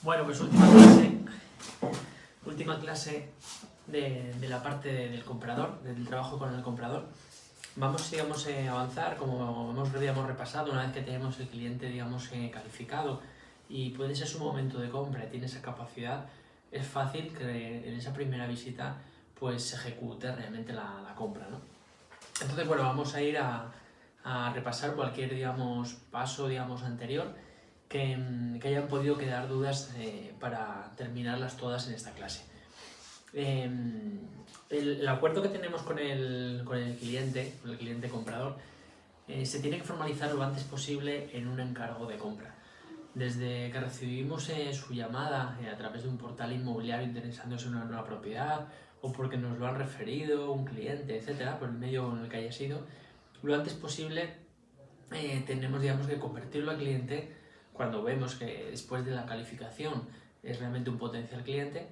Bueno, pues última clase de la parte del comprador, del trabajo con el comprador. Vamos, digamos, a avanzar, como hemos repasado, una vez que tenemos el cliente, digamos, calificado y puede ser su momento de compra y tiene esa capacidad, es fácil que en esa primera visita pues se ejecute realmente la compra, ¿no? Entonces, bueno, vamos a ir a repasar cualquier, digamos, paso, digamos, anterior que hayan podido quedar dudas para terminarlas todas en esta clase. El acuerdo que tenemos con el cliente comprador, se tiene que formalizar lo antes posible en un encargo de compra. Desde que recibimos su llamada a través de un portal inmobiliario interesándose en una nueva propiedad o porque nos lo han referido un cliente, etcétera, por el medio en el que haya sido, lo antes posible tenemos, digamos, que convertirlo a cliente cuando vemos que después de la calificación es realmente un potencial cliente,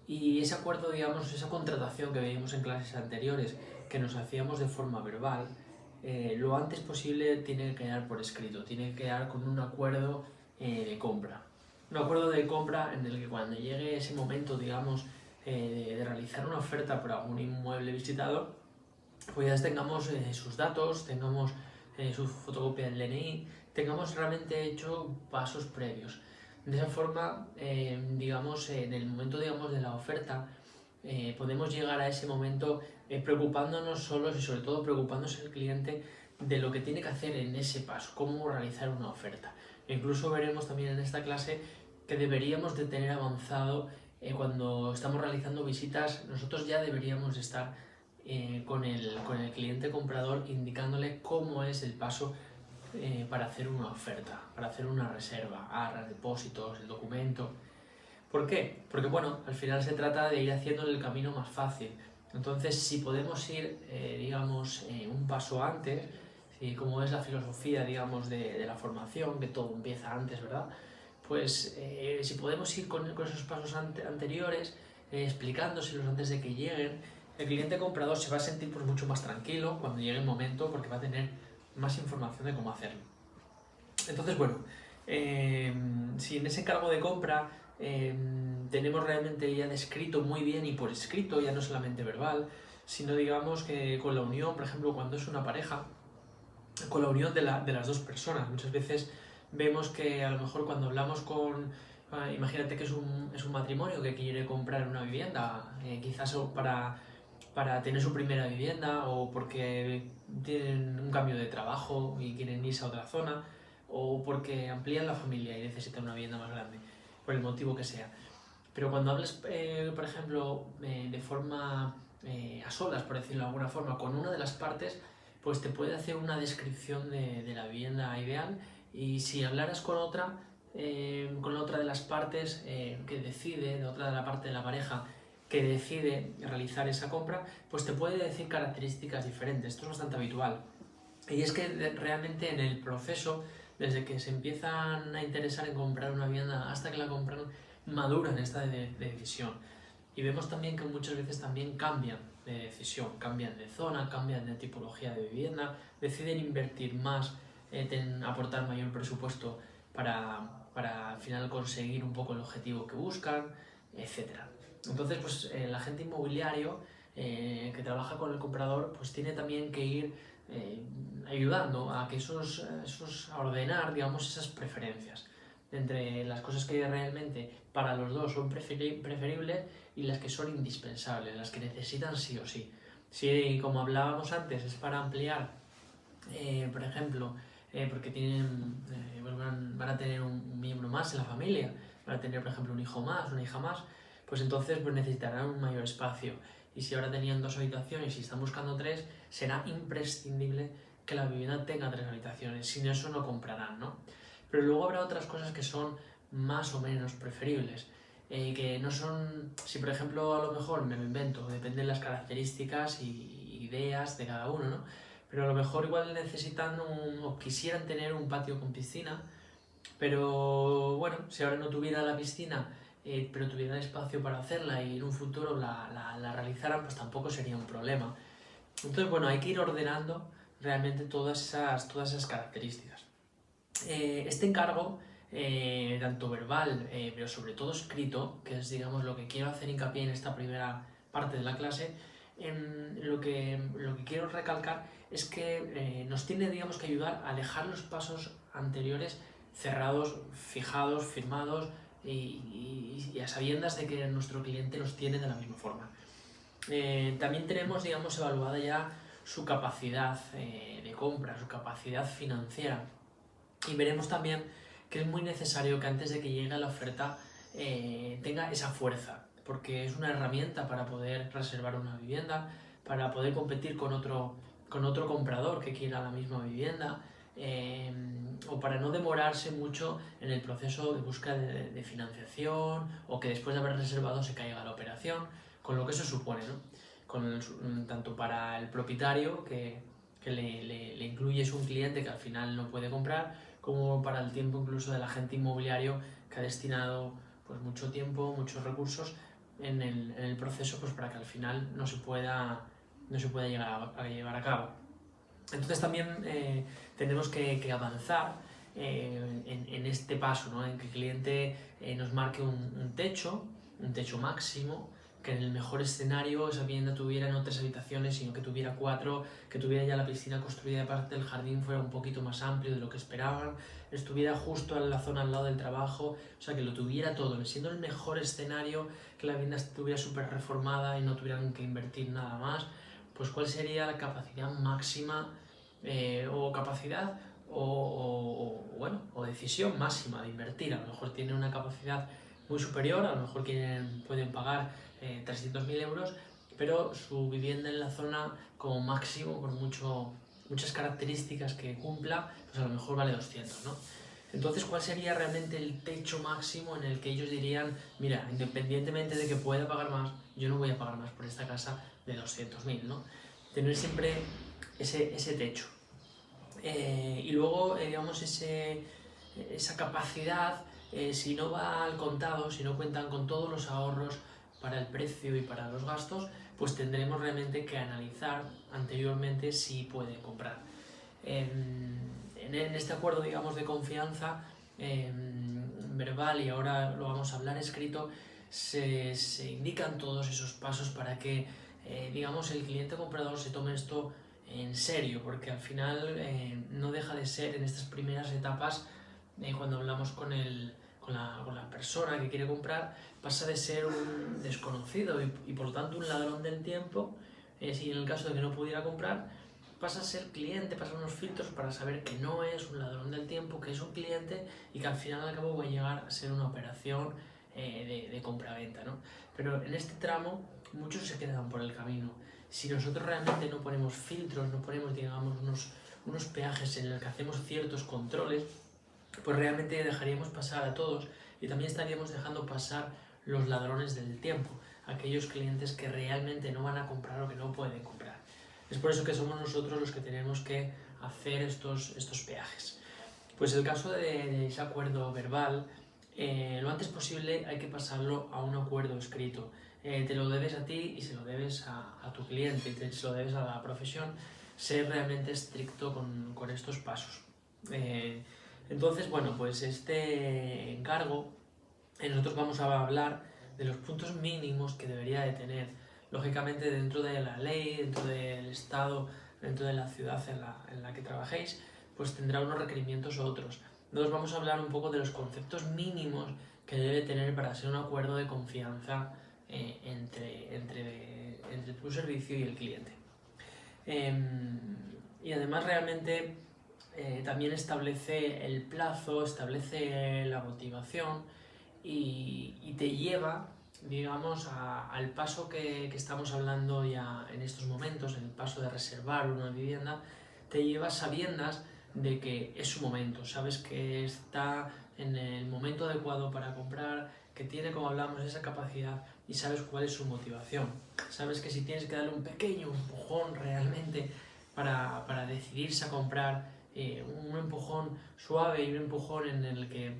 y ese acuerdo, digamos, esa contratación que veíamos en clases anteriores que nos hacíamos de forma verbal, lo antes posible tiene que quedar por escrito, tiene que quedar con un acuerdo de compra. Un acuerdo de compra en el que cuando llegue ese momento, digamos, de realizar una oferta por algún inmueble visitado, pues ya tengamos sus datos, tengamos su fotocopia del DNI, tengamos realmente hecho pasos previos. De esa forma, digamos, en el momento, digamos, de la oferta, podemos llegar a ese momento preocupándonos solos y sobre todo preocupándose el cliente de lo que tiene que hacer en ese paso, cómo realizar una oferta. E incluso veremos también en esta clase que deberíamos de tener avanzado cuando estamos realizando visitas, nosotros ya deberíamos estar con el cliente comprador indicándole cómo es el paso para hacer una oferta, para hacer una reserva, arras, depósitos, el documento. ¿Por qué? Porque bueno, al final se trata de ir haciendo el camino más fácil. Entonces, si podemos ir, digamos, un paso antes, como es la filosofía, digamos, de la formación, que todo empieza antes, ¿verdad? Pues si podemos ir con esos pasos anteriores, explicándoselos antes de que lleguen, el cliente comprador se va a sentir pues, mucho más tranquilo cuando llegue el momento porque va a tener más información de cómo hacerlo. Entonces, bueno, si en ese encargo de compra tenemos realmente ya descrito muy bien y por escrito, ya no solamente verbal, sino digamos que con la unión, por ejemplo, cuando es una pareja, con la unión de las dos personas. Muchas veces vemos que a lo mejor cuando hablamos imagínate que es un matrimonio que quiere comprar una vivienda, quizás para tener su primera vivienda o porque tienen un cambio de trabajo y quieren irse a otra zona o porque amplían la familia y necesitan una vivienda más grande, por el motivo que sea. Pero cuando hablas, por ejemplo, de forma a solas, por decirlo de alguna forma, con una de las partes, pues te puede hacer una descripción de la vivienda ideal, y si hablaras con la otra de las partes que decide, de otra de la parte de la pareja, que decide realizar esa compra, pues te puede decir características diferentes. Esto es bastante habitual. Y es que realmente en el proceso, desde que se empiezan a interesar en comprar una vivienda hasta que la compran, maduran esta decisión. Y vemos también que muchas veces también cambian de decisión, cambian de zona, cambian de tipología de vivienda, deciden invertir más, aportar mayor presupuesto para al final conseguir un poco el objetivo que buscan, etcétera. Entonces, pues el agente inmobiliario que trabaja con el comprador, pues tiene también que ir ayudando a que a ordenar, digamos, esas preferencias entre las cosas que realmente para los dos son preferibles y las que son indispensables, las que necesitan sí o sí. Si, como hablábamos antes, es para ampliar, por ejemplo, porque van a tener un miembro más en la familia, van a tener, por ejemplo, un hijo más, una hija más, pues entonces pues necesitarán un mayor espacio. Y si ahora tenían 2 habitaciones y están buscando 3, será imprescindible que la vivienda tenga 3 habitaciones. Sin eso no comprarán, ¿no? Pero luego habrá otras cosas que son más o menos preferibles. Que no son, si por ejemplo a lo mejor me lo invento, depende de las características y ideas de cada uno, ¿no? Pero a lo mejor igual necesitan o quisieran tener un patio con piscina, pero bueno, si ahora no tuviera la piscina, pero tuviera espacio para hacerla y en un futuro la realizaran, pues tampoco sería un problema. Entonces, bueno, hay que ir ordenando realmente todas esas características. Este encargo tanto verbal, pero sobre todo escrito, que es digamos lo que quiero hacer hincapié en esta primera parte de la clase. Lo que quiero recalcar es que nos tiene digamos que ayudar a dejar los pasos anteriores cerrados, fijados, firmados y a sabiendas de que nuestro cliente los tiene de la misma forma. También tenemos digamos evaluada ya su capacidad de compra, su capacidad financiera, y veremos también que es muy necesario que antes de que llegue la oferta tenga esa fuerza, porque es una herramienta para poder reservar una vivienda, para poder competir con otro comprador que quiera la misma vivienda, o para no demorarse mucho en el proceso de búsqueda de financiación, o que después de haber reservado se caiga la operación, con lo que eso supone, ¿no? Tanto para el propietario, que le incluyes un cliente que al final no puede comprar, como para el tiempo incluso del agente inmobiliario que ha destinado pues mucho tiempo, muchos recursos en el proceso, pues para que al final no se pueda llegar a llevar a cabo. Entonces también tenemos que avanzar en este paso, ¿no? En que el cliente nos marque un techo máximo, que en el mejor escenario esa vivienda tuviera no 3 habitaciones, sino que tuviera 4, que tuviera ya la piscina construida, aparte el jardín fuera un poquito más amplio de lo que esperaban, estuviera justo en la zona al lado del trabajo, o sea, que lo tuviera todo, siendo el mejor escenario, que la vivienda estuviera súper reformada y no tuvieran que invertir nada más. Pues cuál sería la capacidad máxima o capacidad o decisión máxima de invertir. A lo mejor tienen una capacidad muy superior, a lo mejor pueden pagar 300.000 euros, pero su vivienda en la zona como máximo, por muchas características que cumpla, pues a lo mejor vale 200, ¿no? Entonces, ¿cuál sería realmente el techo máximo en el que ellos dirían, mira, independientemente de que pueda pagar más, yo no voy a pagar más por esta casa de 200.000, ¿no? Tener siempre ese techo. Y luego, digamos, esa capacidad, si no va al contado, si no cuentan con todos los ahorros para el precio y para los gastos, pues tendremos realmente que analizar anteriormente si pueden comprar. En este acuerdo, digamos, de confianza verbal, y ahora lo vamos a hablar escrito, se indican todos esos pasos para que, digamos, el cliente comprador se tome esto en serio, porque al final no deja de ser en estas primeras etapas, cuando hablamos con la persona que quiere comprar, pasa de ser un desconocido y por lo tanto un ladrón del tiempo. Si en el caso de que no pudiera comprar, pasa a ser cliente, pasa unos filtros para saber que no es un ladrón del tiempo, que es un cliente y que al final al cabo va a llegar a ser una operación de compra-venta, ¿no? Pero en este tramo muchos se quedan por el camino. Si nosotros realmente no ponemos filtros, no ponemos, digamos, unos peajes en los que hacemos ciertos controles, pues realmente dejaríamos pasar a todos y también estaríamos dejando pasar los ladrones del tiempo, aquellos clientes que realmente no van a comprar o que no pueden comprar. Es por eso que somos nosotros los que tenemos que hacer estos peajes. Pues el caso de ese acuerdo verbal, lo antes posible hay que pasarlo a un acuerdo escrito. Te lo debes a ti y se lo debes a tu cliente y se lo debes a la profesión, ser realmente estricto con estos pasos. Entonces, bueno, pues este encargo, nosotros vamos a hablar de los puntos mínimos que debería de tener, lógicamente dentro de la ley, dentro del estado, dentro de la ciudad en la que trabajéis, pues tendrá unos requerimientos u otros. Entonces vamos a hablar un poco de los conceptos mínimos que debe tener para ser un acuerdo de confianza entre tu servicio y el cliente. Y además realmente también establece el plazo, establece la motivación y te lleva, digamos, al paso que estamos hablando ya en estos momentos, el paso de reservar una vivienda, te lleva sabiendas de que es su momento, sabes que está en el momento adecuado para comprar, que tiene, como hablamos, esa capacidad y sabes cuál es su motivación. Sabes que si tienes que darle un pequeño empujón realmente para decidirse a comprar, un empujón suave y un empujón en el que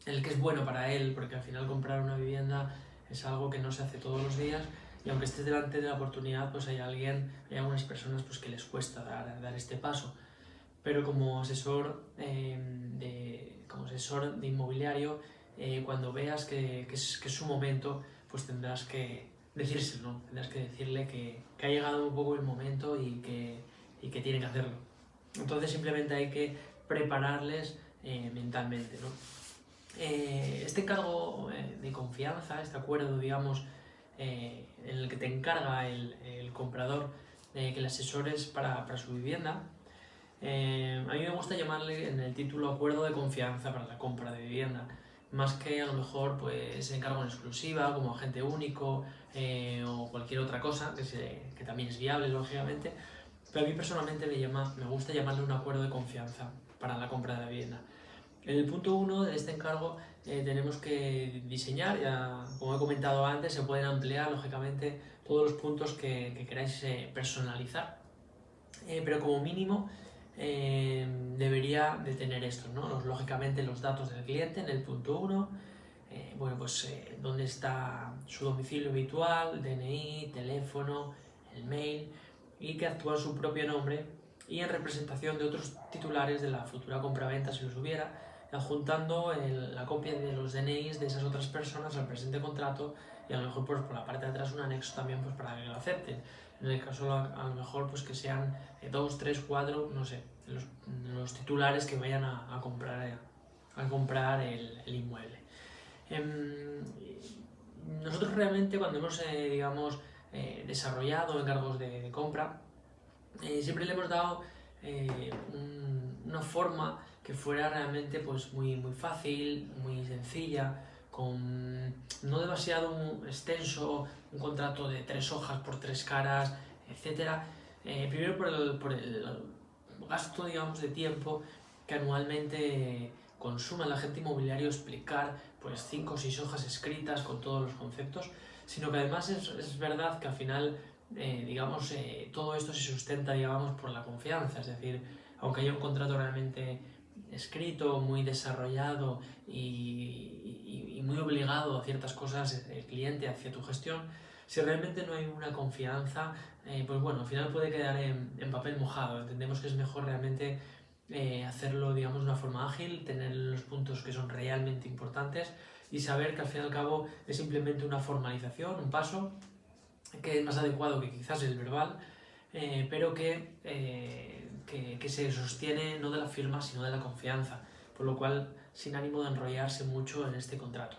es bueno para él, porque al final comprar una vivienda es algo que no se hace todos los días y aunque estés delante de la oportunidad, pues hay algunas personas pues, que les cuesta dar este paso. Pero como asesor, como asesor de inmobiliario, cuando veas que es su momento, pues tendrás que decírselo, ¿no? Tendrás que decirle que ha llegado un poco el momento y que tiene que hacerlo. Entonces simplemente hay que prepararles mentalmente, ¿no? Este encargo de confianza, este acuerdo, digamos, en el que te encarga el comprador que le asesores para su vivienda, a mí me gusta llamarle en el título acuerdo de confianza para la compra de vivienda, más que a lo mejor pues encargo en exclusiva como agente único o cualquier otra cosa que también es viable, lógicamente, pero a mí personalmente me gusta llamarle un acuerdo de confianza para la compra de la vivienda. En el punto 1 de este encargo tenemos que diseñar, ya como he comentado antes, se pueden ampliar lógicamente todos los puntos que queráis personalizar, pero como mínimo debería de tener estos, ¿no? Lógicamente los datos del cliente en el punto 1, bueno, pues dónde está su domicilio habitual, DNI, teléfono, el mail, y que actúa en su propio nombre y en representación de otros titulares de la futura compraventa si los hubiera, adjuntando la copia de los DNIs de esas otras personas al presente contrato y a lo mejor pues, por la parte de atrás un anexo también pues, para que lo acepten. En el caso a lo mejor pues que sean 2, 3, 4, no sé, los titulares que vayan a comprar el inmueble. Nosotros realmente cuando hemos, digamos, desarrollado encargos de compra, siempre le hemos dado una forma que fuera realmente pues, muy, muy fácil, muy sencilla, con no demasiado extenso, un contrato de 3 hojas por 3 caras, etc. Primero por el gasto, digamos, de tiempo que anualmente consume el agente inmobiliario explicar pues 5 o 6 hojas escritas con todos los conceptos, sino que además es verdad que al final digamos, todo esto se sustenta, digamos, por la confianza, es decir, aunque haya un contrato realmente escrito, muy desarrollado y muy obligado a ciertas cosas el cliente hacia tu gestión, si realmente no hay una confianza, pues bueno, al final puede quedar en papel mojado. Entendemos que es mejor realmente hacerlo, digamos, de una forma ágil, tener los puntos que son realmente importantes y saber que al fin y al cabo es simplemente una formalización, un paso, que es más adecuado que quizás el verbal, pero que se sostiene no de la firma, sino de la confianza, por lo cual sin ánimo de enrollarse mucho en este contrato.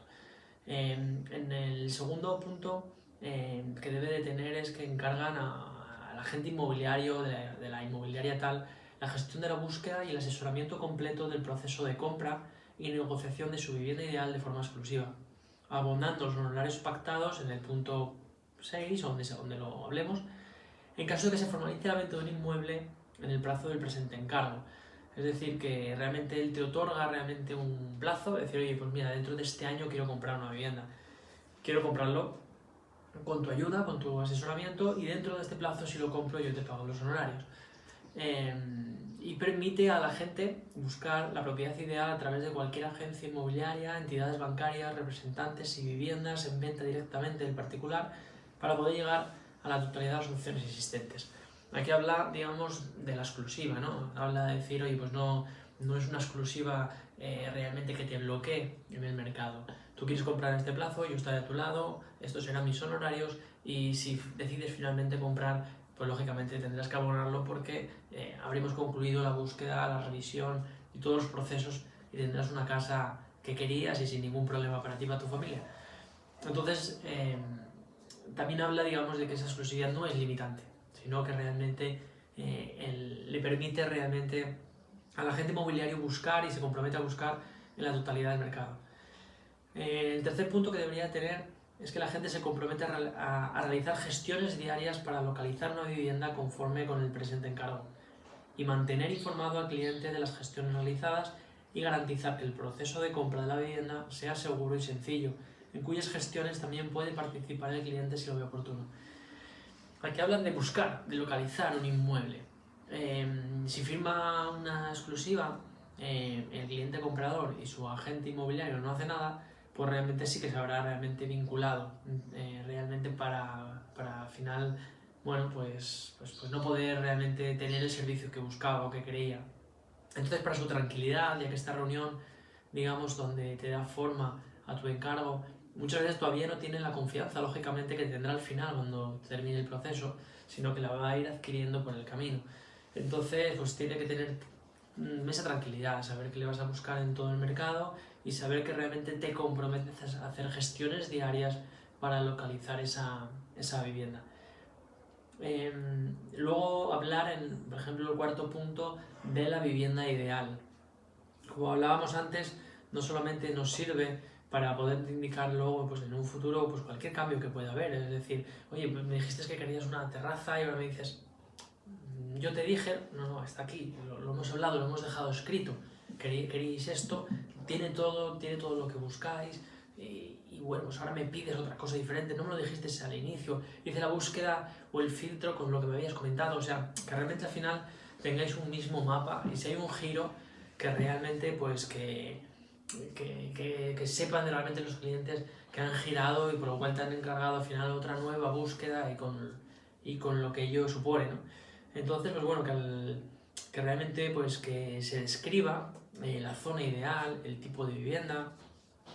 En el segundo punto que debe de tener es que encargan al agente inmobiliario de la inmobiliaria tal la gestión de la búsqueda y el asesoramiento completo del proceso de compra y negociación de su vivienda ideal de forma exclusiva, abondando los honorarios pactados en el punto 6, donde lo hablemos, en caso de que se formalice la venta de un inmueble en el plazo del presente encargo. Es decir, que realmente él te otorga realmente un plazo, de decir, oye, pues mira, dentro de este año quiero comprar una vivienda. Quiero comprarlo con tu ayuda, con tu asesoramiento, y dentro de este plazo, si lo compro, yo te pago los honorarios. Y permite a la gente buscar la propiedad ideal a través de cualquier agencia inmobiliaria, entidades bancarias, representantes y viviendas en venta directamente del particular para poder llegar a la totalidad de las opciones existentes. Aquí habla, digamos, de la exclusiva, ¿no? Habla de decir, oye, pues no es una exclusiva realmente que te bloquee en el mercado. Tú quieres comprar en este plazo, yo estaré a tu lado, estos serán mis honorarios y si decides finalmente comprar, pues lógicamente tendrás que abonarlo porque habremos concluido la búsqueda, la revisión y todos los procesos y tendrás una casa que querías y sin ningún problema para ti y para tu familia. Entonces, también habla, digamos, de que esa exclusividad no es limitante, sino que realmente le permite realmente al agente inmobiliario buscar y se compromete a buscar en la totalidad del mercado. El tercer punto que debería tener es que la gente se compromete a realizar gestiones diarias para localizar una vivienda conforme con el presente encargo y mantener informado al cliente de las gestiones realizadas y garantizar que el proceso de compra de la vivienda sea seguro y sencillo, en cuyas gestiones también puede participar el cliente si lo ve oportuno. Aquí hablan de buscar, de localizar un inmueble. Si firma una exclusiva el cliente comprador y su agente inmobiliario no hace nada, pues realmente sí que se habrá realmente vinculado realmente para al final, bueno, pues no poder realmente tener el servicio que buscaba o que creía. Entonces, para su tranquilidad, ya que esta reunión digamos, donde te da forma a tu encargo, muchas veces todavía no tiene la confianza, lógicamente, que tendrá al final cuando termine el proceso, sino que la va a ir adquiriendo por el camino. Entonces, pues tiene que tener esa tranquilidad, saber que le vas a buscar en todo el mercado y saber que realmente te comprometes a hacer gestiones diarias para localizar esa vivienda. Luego hablar, por ejemplo, el cuarto punto de la vivienda ideal. Como hablábamos antes, no solamente nos sirve para poder indicar luego pues, en un futuro pues, cualquier cambio que pueda haber. Es decir, oye, me dijiste que querías una terraza y ahora me dices, yo te dije, no, está aquí, lo hemos hablado, lo hemos dejado escrito, queréis esto, tiene todo lo que buscáis y bueno, pues ahora me pides otra cosa diferente, no me lo dijiste al inicio, hice la búsqueda o el filtro con lo que me habías comentado, o sea, que realmente al final tengáis un mismo mapa y si hay un giro que realmente pues que sepan realmente los clientes que han girado y por lo cual te han encargado al final otra nueva búsqueda y con lo que ello supone, ¿no? Entonces, pues bueno, que realmente pues que se describa la zona ideal, el tipo de vivienda,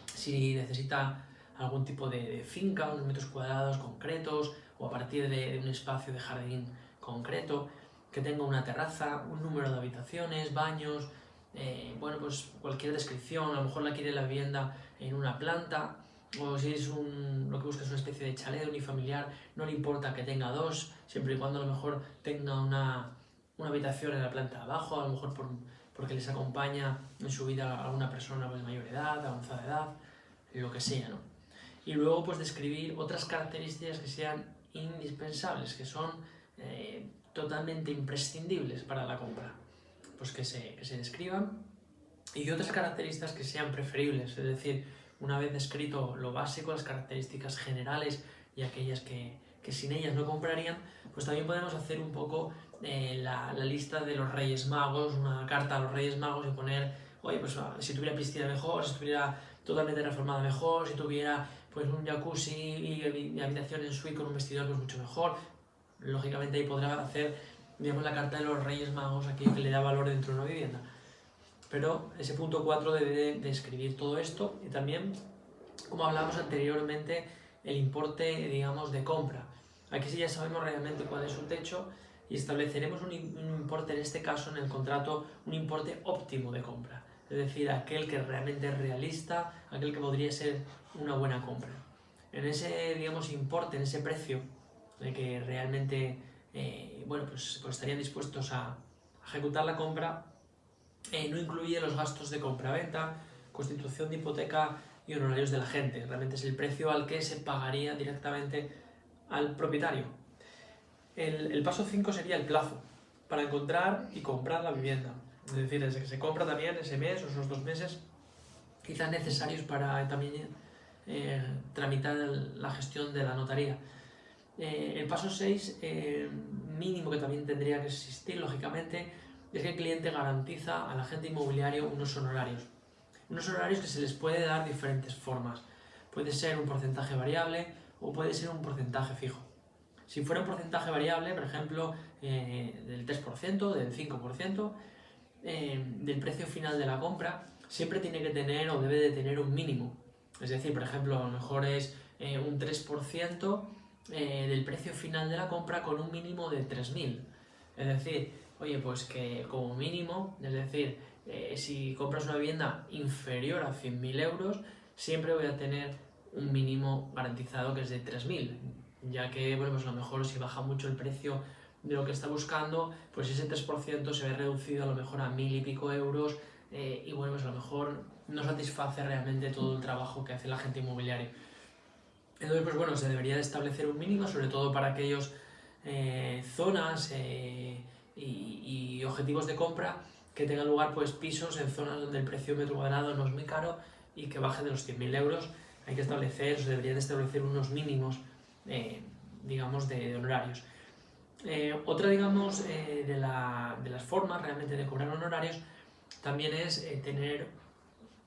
si necesita algún tipo de finca, unos metros cuadrados concretos o a partir de un espacio de jardín concreto, que tenga una terraza, un número de habitaciones, baños, bueno, pues cualquier descripción, a lo mejor la quiere la vivienda en una planta, o si es lo que busca es una especie de chalet unifamiliar, no le importa que tenga dos, siempre y cuando a lo mejor tenga una habitación en la planta de abajo, a lo mejor porque les acompaña en su vida alguna persona de mayor edad, avanzada edad, lo que sea, ¿no? Y luego pues describir otras características que sean indispensables, que son totalmente imprescindibles para la compra, pues que se describan, y otras características que sean preferibles, es decir, una vez descrito lo básico, las características generales y aquellas que sin ellas no comprarían, pues también podemos hacer un poco la lista de los Reyes Magos, una carta a los Reyes Magos y poner, oye, pues si tuviera piscina mejor, si estuviera totalmente reformada mejor, si tuviera pues un jacuzzi y habitación en suite con un vestidor pues mucho mejor. Lógicamente ahí podrá hacer, digamos, la carta de los Reyes Magos, aquello que le da valor dentro de una vivienda. Pero ese punto 4 debe de escribir todo esto y también, como hablábamos anteriormente, el importe, digamos, de compra. Aquí sí ya sabemos realmente cuál es su techo y estableceremos un importe, en este caso, en el contrato, un importe óptimo de compra. Es decir, aquel que realmente es realista, aquel que podría ser una buena compra. En ese, digamos, importe, en ese precio, de que realmente, bueno, pues estarían dispuestos a ejecutar la compra, no incluye los gastos de compra-venta, constitución de hipoteca y honorarios de la gente. Realmente es el precio al que se pagaría directamente al propietario. El paso 5 sería el plazo para encontrar y comprar la vivienda. Es decir, desde que se compra también ese mes o esos 2 meses, quizás necesarios para también tramitar la gestión de la notaría. El paso 6, mínimo que también tendría que existir, lógicamente, es que el cliente garantiza al agente inmobiliario unos honorarios. Unos horarios que se les puede dar diferentes formas. Puede ser un porcentaje variable o puede ser un porcentaje fijo. Si fuera un porcentaje variable, por ejemplo, del 3%, del 5%, del precio final de la compra, siempre tiene que tener o debe de tener un mínimo. Es decir, por ejemplo, a lo mejor es un 3% del precio final de la compra con un mínimo de 3.000. Es decir, oye, pues que como mínimo, es decir, si compras una vivienda inferior a 100.000 euros, siempre voy a tener un mínimo garantizado que es de 3.000, ya que, bueno, pues a lo mejor si baja mucho el precio de lo que está buscando, pues ese 3% se ve reducido a lo mejor a 1.000 y pico euros, y bueno, pues a lo mejor no satisface realmente todo el trabajo que hace el agente inmobiliario. Entonces, pues bueno, se debería de establecer un mínimo, sobre todo para aquellas zonas y objetivos de compra que tengan lugar pues pisos en zonas donde el precio metro cuadrado no es muy caro y que baje de los 100.000 euros. Hay que establecer, se deberían de establecer unos mínimos, digamos, de honorarios. Otra, digamos, de las formas realmente de cobrar honorarios también es tener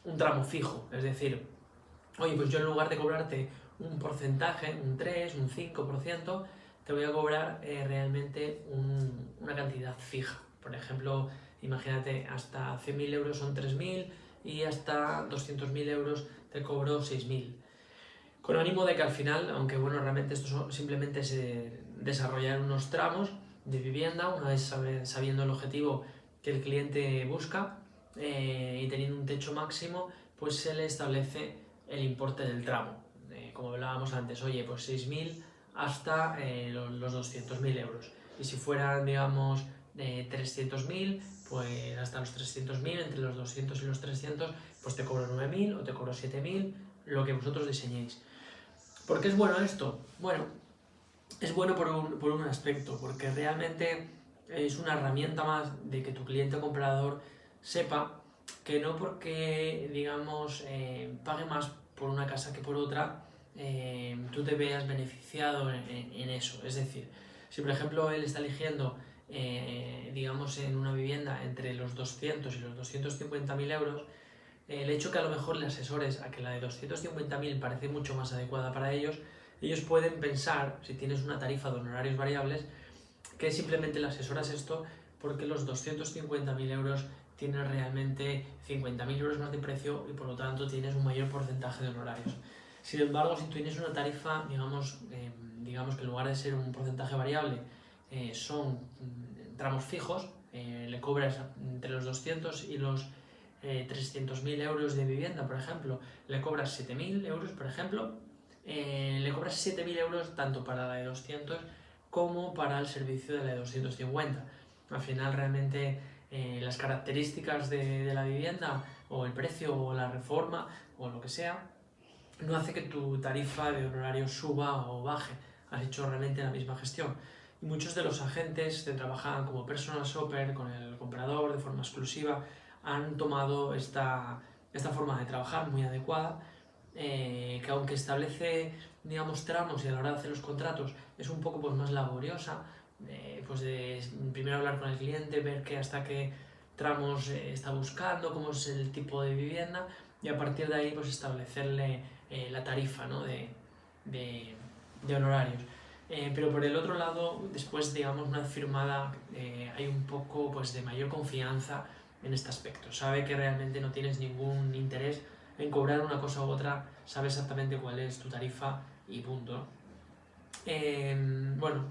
un tramo fijo, es decir, oye, pues yo en lugar de cobrarte un porcentaje, un 3, un 5%, te voy a cobrar realmente una cantidad fija. Por ejemplo, imagínate, hasta 100.000 euros son 3.000, y hasta 200.000 euros te cobro 6.000. Con ánimo de que al final, aunque bueno, realmente esto simplemente es desarrollar unos tramos de vivienda, una vez sabiendo el objetivo que el cliente busca y teniendo un techo máximo, pues se le establece el importe del tramo. Como hablábamos antes, oye, pues 6.000 hasta los 200.000 euros. Y si fueran, digamos, 300.000, pues hasta los 300.000, entre los 200 y los 300, pues te cobro 9.000 o te cobro 7.000, lo que vosotros diseñéis. ¿Por qué es bueno esto? Bueno, es bueno por un aspecto, porque realmente es una herramienta más de que tu cliente comprador sepa que no porque, digamos, pague más por una casa que por otra, tú te veas beneficiado en eso. Es decir, si por ejemplo él está eligiendo, digamos, en una vivienda entre los 200 y los 250.000 euros, el hecho que a lo mejor le asesores a que la de 250.000 parece mucho más adecuada para ellos pueden pensar, si tienes una tarifa de honorarios variables, que simplemente le asesoras esto porque los 250.000 euros tienen realmente 50.000 euros más de precio y por lo tanto tienes un mayor porcentaje de honorarios. Sin embargo, si tú tienes una tarifa, digamos que en lugar de ser un porcentaje variable, son tramos fijos, le cobras entre los 200 y los 300.000 euros de vivienda, por ejemplo, le cobras 7.000 euros, por ejemplo, le cobras 7.000 euros tanto para la de 200 como para el servicio de la de 250. Al final realmente las características de la vivienda o el precio o la reforma o lo que sea no hace que tu tarifa de honorario suba o baje. Has hecho realmente la misma gestión. Y muchos de los agentes que trabajan como personal shopper con el comprador de forma exclusiva han tomado esta forma de trabajar muy adecuada, que aunque establece, digamos, tramos y a la hora de hacer los contratos es un poco pues, más laboriosa, pues de primero hablar con el cliente, ver hasta qué tramos está buscando, cómo es el tipo de vivienda y a partir de ahí pues establecerle la tarifa, ¿no? de honorarios. Pero por el otro lado, después, digamos, una vez firmada, hay un poco pues, de mayor confianza en este aspecto. Sabe que realmente no tienes ningún interés en cobrar una cosa u otra, sabe exactamente cuál es tu tarifa y punto. Bueno,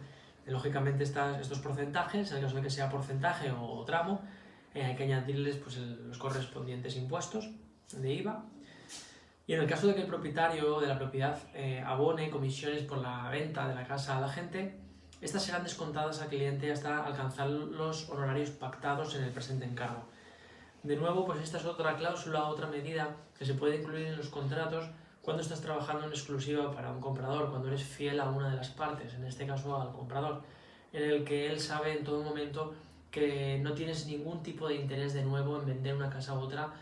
lógicamente estos porcentajes, en el caso de que sea porcentaje o tramo, hay que añadirles pues, los correspondientes impuestos de IVA. Y en el caso de que el propietario de la propiedad abone comisiones por la venta de la casa a la gente, estas serán descontadas al cliente hasta alcanzar los honorarios pactados en el presente encargo. De nuevo, pues esta es otra cláusula, otra medida que se puede incluir en los contratos cuando estás trabajando en exclusiva para un comprador, cuando eres fiel a una de las partes, en este caso al comprador, en el que él sabe en todo momento que no tienes ningún tipo de interés de nuevo en vender una casa u otra,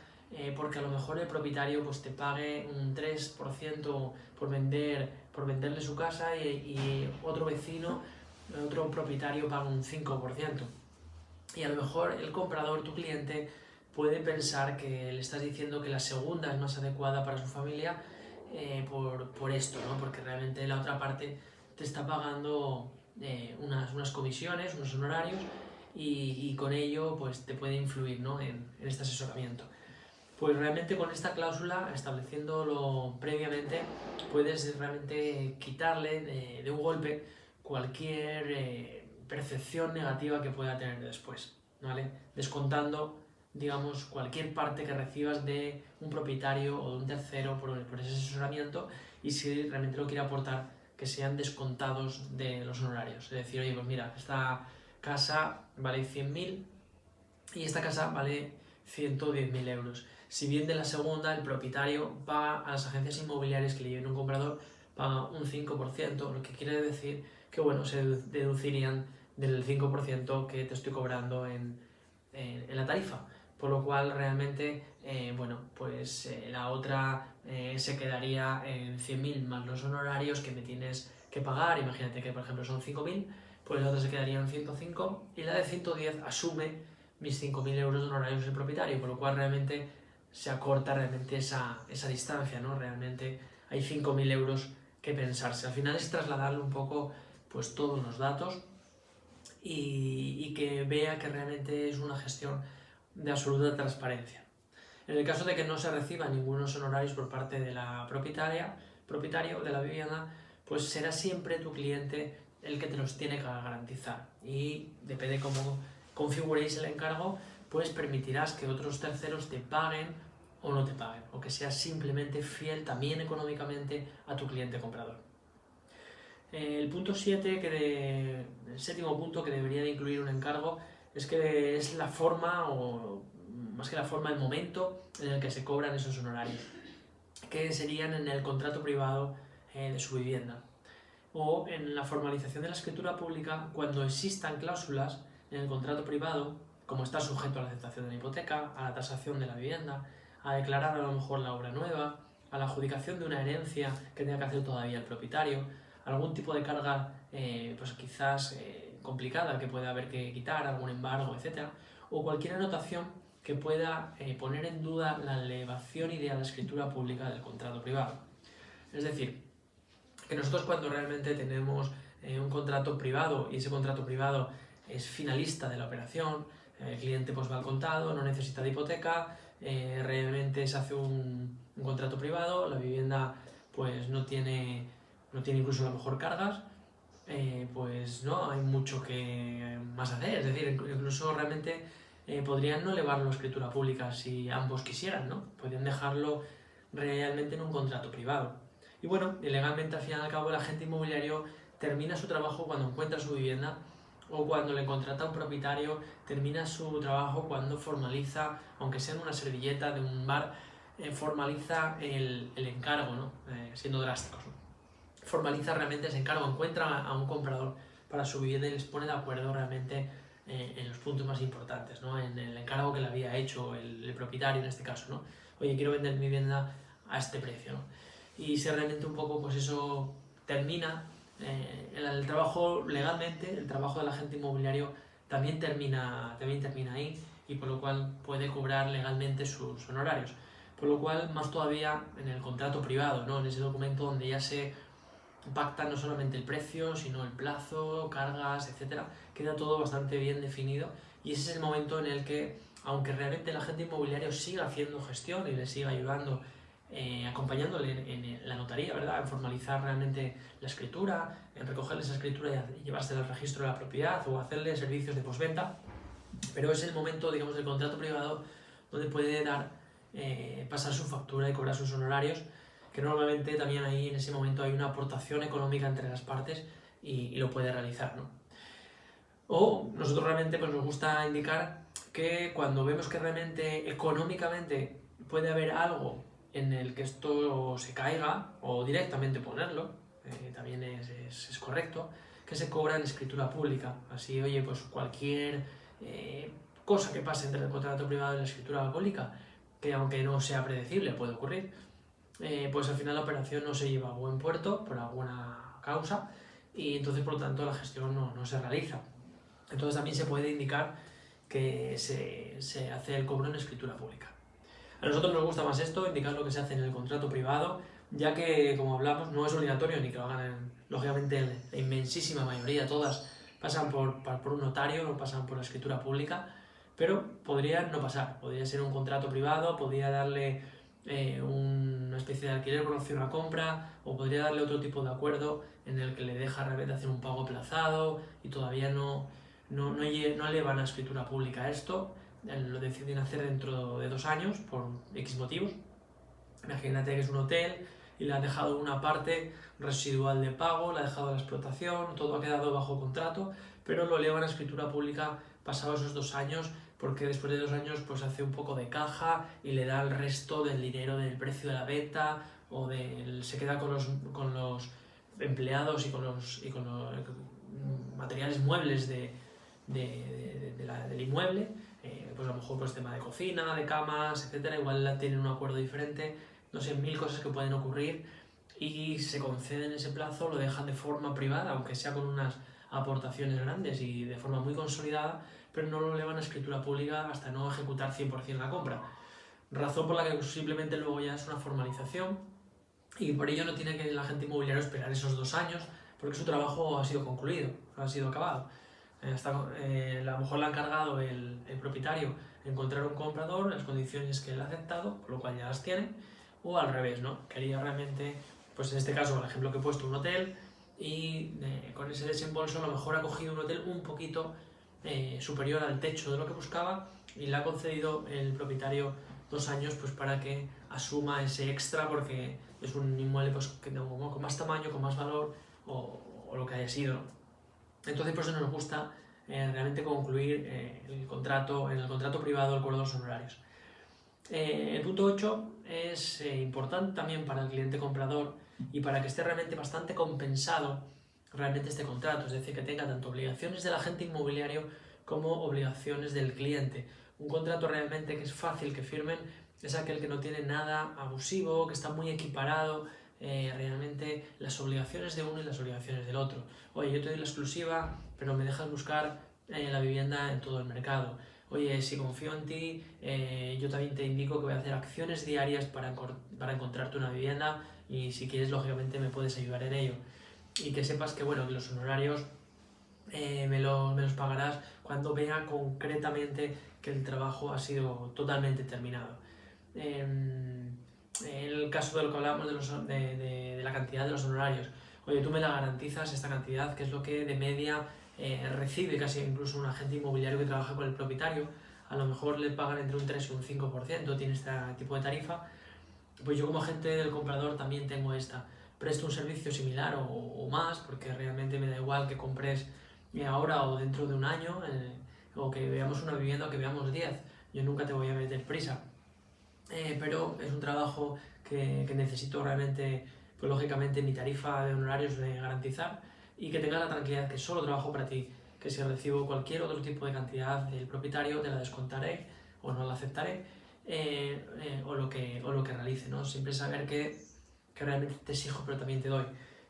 porque a lo mejor el propietario pues, te pague un 3% por venderle su casa y otro vecino, otro propietario paga un 5%. Y a lo mejor el comprador, tu cliente, puede pensar que le estás diciendo que la segunda es más adecuada para su familia por esto, ¿no? Porque realmente la otra parte te está pagando unas comisiones, unos honorarios y con ello pues, te puede influir, ¿no? en este asesoramiento. Pues realmente con esta cláusula, estableciéndolo previamente, puedes realmente quitarle de un golpe cualquier percepción negativa que pueda tener después, ¿vale? Descontando, digamos, cualquier parte que recibas de un propietario o de un tercero por ese asesoramiento y si realmente lo quiere aportar, que sean descontados de los honorarios. Es decir, oye, pues mira, esta casa vale 100.000 y esta casa vale 110.000 euros. Si bien de la segunda, el propietario paga a las agencias inmobiliarias que le lleven un comprador, paga un 5%, lo que quiere decir que bueno, se deducirían del 5% que te estoy cobrando en la tarifa. Por lo cual realmente, bueno, pues la otra se quedaría en 100.000 más los honorarios que me tienes que pagar. Imagínate que por ejemplo son 5.000, pues la otra se quedaría en 105 y la de 110 asume mis 5.000 euros de honorarios del propietario, por lo cual realmente se acorta realmente esa distancia, ¿no? Realmente hay 5.000 euros que pensarse. Al final es trasladarle un poco pues todos los datos y que vea que realmente es una gestión de absoluta transparencia. En el caso de que no se reciban ningunos honorarios por parte de la propietario de la vivienda, pues será siempre tu cliente el que te los tiene que garantizar. Y depende de cómo configuréis el encargo, pues permitirás que otros terceros te paguen o no te paguen, o que seas simplemente fiel también económicamente a tu cliente comprador. El punto 7, el séptimo punto que debería de incluir un encargo, es que es la forma, o más que la forma, el momento en el que se cobran esos honorarios, que serían en el contrato privado de su vivienda, o en la formalización de la escritura pública cuando existan cláusulas en el contrato privado, como está sujeto a la aceptación de la hipoteca, a la tasación de la vivienda, a declarar a lo mejor la obra nueva, a la adjudicación de una herencia que tenga que hacer todavía el propietario, algún tipo de carga pues quizás complicada que pueda haber que quitar, algún embargo, etc. O cualquier anotación que pueda poner en duda la elevación y de la escritura pública del contrato privado. Es decir, que nosotros cuando realmente tenemos un contrato privado y ese contrato privado es finalista de la operación, el cliente pues va al contado, no necesita de hipoteca, realmente se hace un contrato privado, la vivienda pues no tiene incluso a lo mejor cargas, pues no hay mucho que más hacer, es decir, incluso realmente podrían no elevarlo a escritura pública si ambos quisieran, ¿no? Podrían dejarlo realmente en un contrato privado. Y bueno, legalmente al fin y al cabo el agente inmobiliario termina su trabajo cuando encuentra su vivienda, o cuando le contrata a un propietario, termina su trabajo cuando formaliza, aunque sea en una servilleta de un bar, formaliza el encargo, ¿no? Siendo drásticos, ¿no? Formaliza realmente ese encargo, encuentra a un comprador para su vivienda y les pone de acuerdo realmente en los puntos más importantes, ¿no? En el encargo que le había hecho el propietario en este caso, ¿no? Oye, quiero vender mi vivienda a este precio, ¿no? Y si realmente un poco pues eso termina, el trabajo legalmente, el trabajo del agente inmobiliario también termina ahí, y por lo cual puede cobrar legalmente sus honorarios. Por lo cual, más todavía en el contrato privado, ¿no? En ese documento donde ya se pacta no solamente el precio, sino el plazo, cargas, etcétera, queda todo bastante bien definido, y ese es el momento en el que, aunque realmente el agente inmobiliario siga haciendo gestión y le siga ayudando, acompañándole en la notaría, ¿verdad? En formalizar realmente la escritura, en recogerle esa escritura y llevársela al registro de la propiedad o hacerle servicios de postventa, pero es el momento, digamos, del contrato privado donde puede pasar su factura y cobrar sus honorarios, que normalmente también ahí en ese momento hay una aportación económica entre las partes y lo puede realizar, ¿no? O nosotros realmente pues nos gusta indicar que cuando vemos que realmente económicamente puede haber algo en el que esto se caiga, o directamente ponerlo, también es correcto, que se cobra en escritura pública. Así, oye, pues cualquier cosa que pase entre el contrato privado y la escritura pública, que aunque no sea predecible, puede ocurrir, pues al final la operación no se lleva a buen puerto por alguna causa, y entonces por lo tanto la gestión no se realiza. Entonces también se puede indicar que se hace el cobro en escritura pública. A nosotros nos gusta más esto, indicar lo que se hace en el contrato privado, ya que, como hablamos, no es obligatorio ni que lo hagan, lógicamente, la inmensísima mayoría, todas pasan por un notario, no pasan por la escritura pública, pero podría no pasar, podría ser un contrato privado, podría darle una especie de alquiler por opción a compra, o podría darle otro tipo de acuerdo en el que le deja realmente hacer un pago aplazado y todavía no elevan a escritura pública esto, lo deciden hacer dentro de 2 años por X motivos. Imagínate que es un hotel y le han dejado una parte residual de pago, le ha dejado la explotación, todo ha quedado bajo contrato, pero lo elevan a escritura pública pasados esos 2 años, porque después de 2 años pues hace un poco de caja y le da el resto del dinero del precio de la venta, o se queda con los empleados y con los materiales muebles del inmueble, pues a lo mejor pues tema de cocina, de camas, etcétera, igual tienen un acuerdo diferente, no sé, 1000 cosas que pueden ocurrir, y se conceden ese plazo, lo dejan de forma privada, aunque sea con unas aportaciones grandes y de forma muy consolidada, pero no lo elevan a escritura pública hasta no ejecutar 100% la compra. Razón por la que simplemente luego ya es una formalización, y por ello no tiene que el agente inmobiliario esperar esos 2 años, porque su trabajo ha sido concluido, ha sido acabado. A lo mejor le ha encargado el propietario encontrar un comprador en las condiciones que él ha aceptado, por lo cual ya las tiene, o al revés, ¿no? Quería realmente, pues en este caso, por ejemplo, que he puesto un hotel y con ese desembolso a lo mejor ha cogido un hotel un poquito superior al techo de lo que buscaba y le ha concedido el propietario 2 años pues para que asuma ese extra porque es un inmueble pues, con más tamaño, con más valor o lo que haya sido, ¿no? Entonces por eso nos gusta realmente concluir en el contrato privado el cobro de los honorarios. El punto 8 es importante también para el cliente comprador y para que esté realmente bastante compensado realmente este contrato, es decir, que tenga tanto obligaciones del agente inmobiliario como obligaciones del cliente. Un contrato realmente que es fácil que firmen es aquel que no tiene nada abusivo, que está muy equiparado, realmente las obligaciones de uno y las obligaciones del otro. Oye, yo te doy la exclusiva, pero me dejas buscar la vivienda en todo el mercado. Oye, si confío en ti, yo también te indico que voy a hacer acciones diarias para encontrarte una vivienda y si quieres, lógicamente, me puedes ayudar en ello. Y que sepas que, bueno, que los honorarios me los pagarás cuando vea concretamente que el trabajo ha sido totalmente terminado. En el caso de lo que hablábamos de la cantidad de los honorarios, oye, tú me la garantizas esta cantidad, que es lo que de media recibe casi incluso un agente inmobiliario que trabaja con el propietario, a lo mejor le pagan entre un 3 y un 5%, tiene este tipo de tarifa, pues yo como agente del comprador también tengo esta. Presto un servicio similar o más, porque realmente me da igual que compres ahora o dentro de un año, o que veamos una vivienda o que veamos 10. Yo nunca te voy a meter prisa. Pero es un trabajo que necesito realmente, pues lógicamente mi tarifa de honorarios de garantizar y que tengas la tranquilidad que solo trabajo para ti, que si recibo cualquier otro tipo de cantidad del propietario te la descontaré o no la aceptaré o lo que realice, ¿no? Siempre saber que realmente te exijo pero también te doy.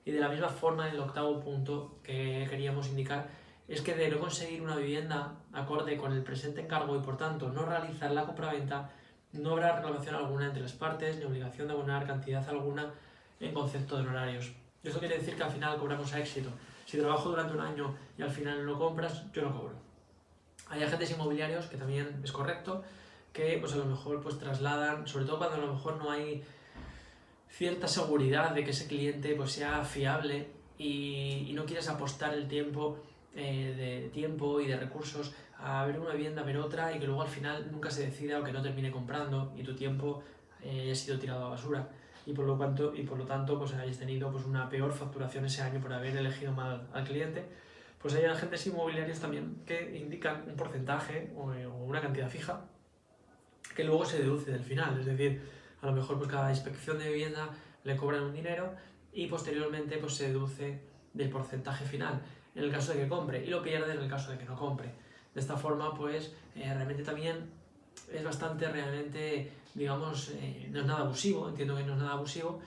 Y de la misma forma, el octavo punto que queríamos indicar es que de no conseguir una vivienda acorde con el presente encargo y por tanto no realizar la compraventa, no habrá reclamación alguna entre las partes ni obligación de abonar cantidad alguna en concepto de honorarios. Esto quiere decir que al final cobramos a éxito. Si trabajo durante un año y al final no compras, yo no cobro. Hay agentes inmobiliarios, que también es correcto, que pues a lo mejor pues trasladan, sobre todo cuando a lo mejor no hay cierta seguridad de que ese cliente pues sea fiable y no quieres apostar el tiempo de tiempo y de recursos a ver una vivienda, a ver otra y que luego al final nunca se decida o que no termine comprando y tu tiempo haya sido tirado a basura y por lo tanto pues hayas tenido pues una peor facturación ese año por haber elegido mal al cliente. Pues hay agentes inmobiliarios también que indican un porcentaje o una cantidad fija que luego se deduce del final, es decir, a lo mejor pues cada inspección de vivienda le cobran un dinero y posteriormente pues se deduce del porcentaje final en el caso de que compre y lo pierde en el caso de que no compre. De esta forma pues realmente también es bastante realmente, digamos, no es nada abusivo, entiendo que no es nada abusivo,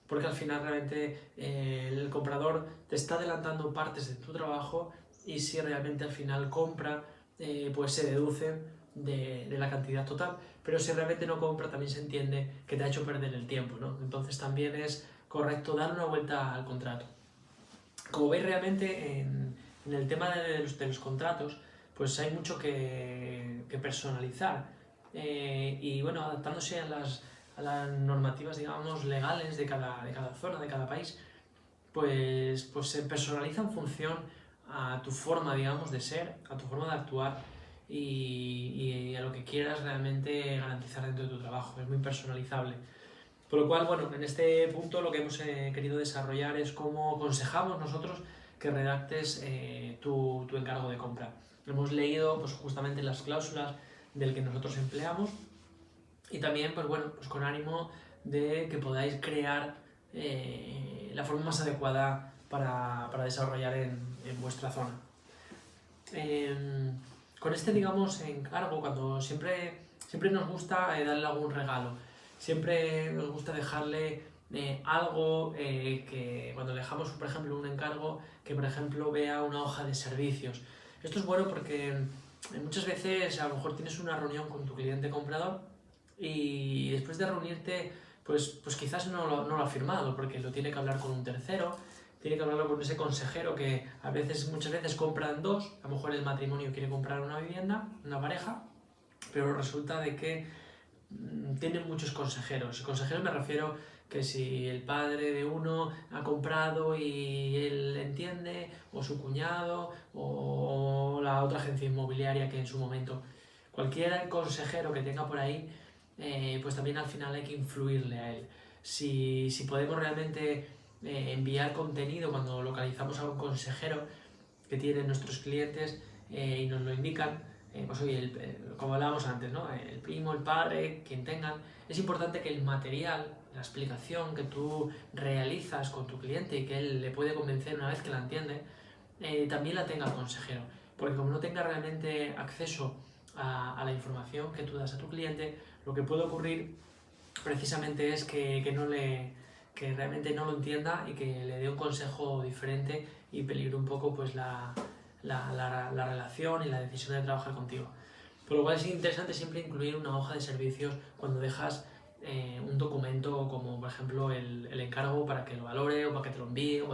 porque al final realmente el comprador te está adelantando partes de tu trabajo y si realmente al final compra pues se deducen de la cantidad total, pero si realmente no compra también se entiende que te ha hecho perder el tiempo, ¿no? Entonces también es correcto dar una vuelta al contrato. Como veis realmente en el tema de los contratos, pues hay mucho que personalizar y bueno, adaptándose a las normativas, digamos, legales de cada zona, de cada país, pues se personaliza en función a tu forma, digamos, de ser, a tu forma de actuar y a lo que quieras realmente garantizar dentro de tu trabajo. Es muy personalizable. Por lo cual, bueno, en este punto lo que hemos querido desarrollar es cómo aconsejamos nosotros que redactes tu encargo de compra. Hemos leído pues, justamente las cláusulas del que nosotros empleamos y también, pues bueno, pues con ánimo de que podáis crear la forma más adecuada para desarrollar en vuestra zona. Con este, digamos, encargo, cuando siempre nos gusta darle algún regalo, siempre nos gusta dejarle algo que cuando dejamos, por ejemplo, un encargo, que por ejemplo vea una hoja de servicios. Esto es bueno porque muchas veces a lo mejor tienes una reunión con tu cliente comprador y después de reunirte, pues quizás no lo ha firmado porque lo tiene que hablar con un tercero, tiene que hablarlo con ese consejero que muchas veces compran dos, a lo mejor el matrimonio quiere comprar una vivienda, una pareja, pero resulta de que tienen muchos consejeros. Consejeros me refiero que si el padre de uno ha comprado y él entiende, o su cuñado, o la otra agencia inmobiliaria que en su momento, cualquier consejero que tenga por ahí, pues también al final hay que influirle a él. Si podemos realmente enviar contenido cuando localizamos a un consejero que tienen nuestros clientes y nos lo indican, pues oye, como hablábamos antes, ¿no? El primo, el padre, quien tengan, es importante que el material, la explicación que tú realizas con tu cliente y que él le puede convencer una vez que la entiende, también la tenga el consejero. Porque como no tenga realmente acceso a la información que tú das a tu cliente, lo que puede ocurrir precisamente es que realmente no lo entienda y que le dé un consejo diferente y peligre un poco pues la relación y la decisión de trabajar contigo. Por lo cual es interesante siempre incluir una hoja de servicios cuando dejas un documento como por ejemplo el encargo para que lo valore o para que te lo envíe o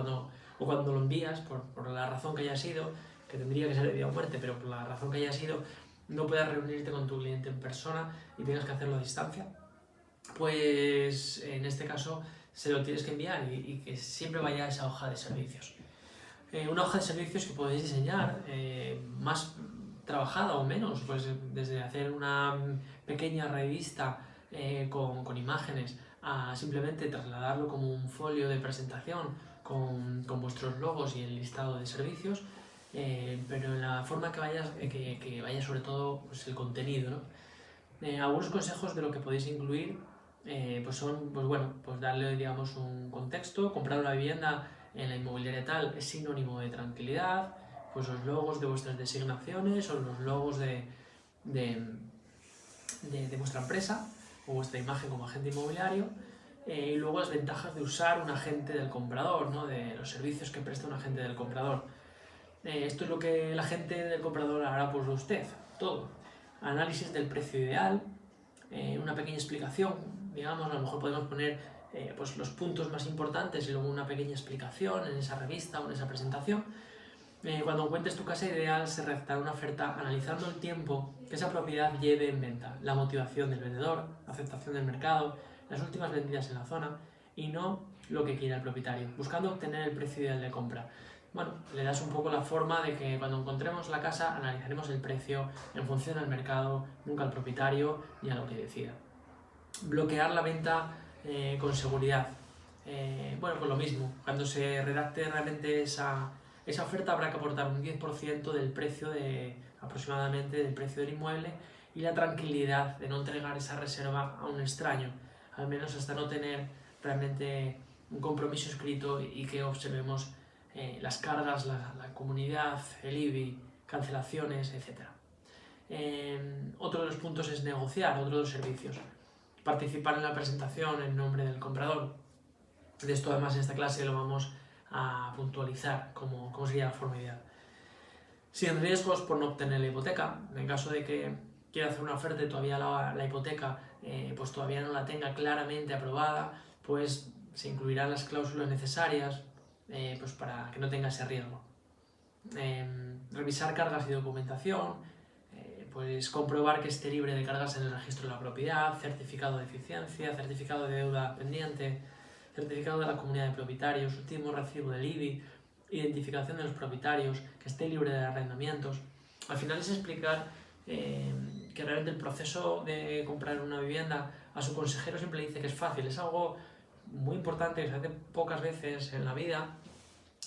cuando lo envías por la razón que haya sido, que tendría que ser de vida o muerte, pero por la razón que haya sido no puedas reunirte con tu cliente en persona y tengas que hacerlo a distancia, pues en este caso se lo tienes que enviar y que siempre vaya a esa hoja de servicios. Una hoja de servicios que podéis diseñar más trabajada o menos, pues desde hacer una pequeña revista con imágenes a simplemente trasladarlo como un folio de presentación con vuestros logos y el listado de servicios, pero en la forma que vaya sobre todo pues el contenido, ¿no? Algunos consejos de lo que podéis incluir pues son, pues bueno, pues darle digamos un contexto. Comprar una vivienda en la inmobiliaria tal es sinónimo de tranquilidad, pues los logos de vuestras designaciones o los logos de, de vuestra empresa o vuestra imagen como agente inmobiliario, y luego las ventajas de usar un agente del comprador, ¿no? De los servicios que presta un agente del comprador. Esto es lo que el agente del comprador hará por usted, todo. Análisis del precio ideal, una pequeña explicación, digamos, a lo mejor podemos poner pues los puntos más importantes y luego una pequeña explicación en esa revista o en esa presentación. Cuando encuentres tu casa ideal se redactará una oferta analizando el tiempo que esa propiedad lleve en venta, la motivación del vendedor, la aceptación del mercado, las últimas vendidas en la zona y no lo que quiera el propietario, buscando obtener el precio ideal de compra. Bueno, le das un poco la forma de que cuando encontremos la casa analizaremos el precio en función al mercado, nunca al propietario ni a lo que decida. Bloquear la venta con seguridad. Bueno, pues lo mismo, cuando se redacte realmente esa oferta habrá que aportar un 10% del precio aproximadamente del precio del inmueble y la tranquilidad de no entregar esa reserva a un extraño, al menos hasta no tener realmente un compromiso escrito y que observemos las cargas, la comunidad, el IBI, cancelaciones, etc. Otro de los puntos es negociar, otro de los servicios. Participar en la presentación en nombre del comprador. De esto además en esta clase lo vamos a puntualizar cómo sería la forma ideal. Sin riesgos por no obtener la hipoteca. En caso de que quiera hacer una oferta y todavía la hipoteca pues todavía no la tenga claramente aprobada, pues se incluirán las cláusulas necesarias pues para que no tenga ese riesgo. Revisar cargas y documentación, pues comprobar que esté libre de cargas en el registro de la propiedad, certificado de eficiencia, certificado de deuda pendiente, certificado de la comunidad de propietarios, último recibo del IBI, identificación de los propietarios, que esté libre de arrendamientos. Al final es explicar que realmente el proceso de comprar una vivienda a su consejero siempre le dice que es fácil, es algo muy importante que se hace pocas veces en la vida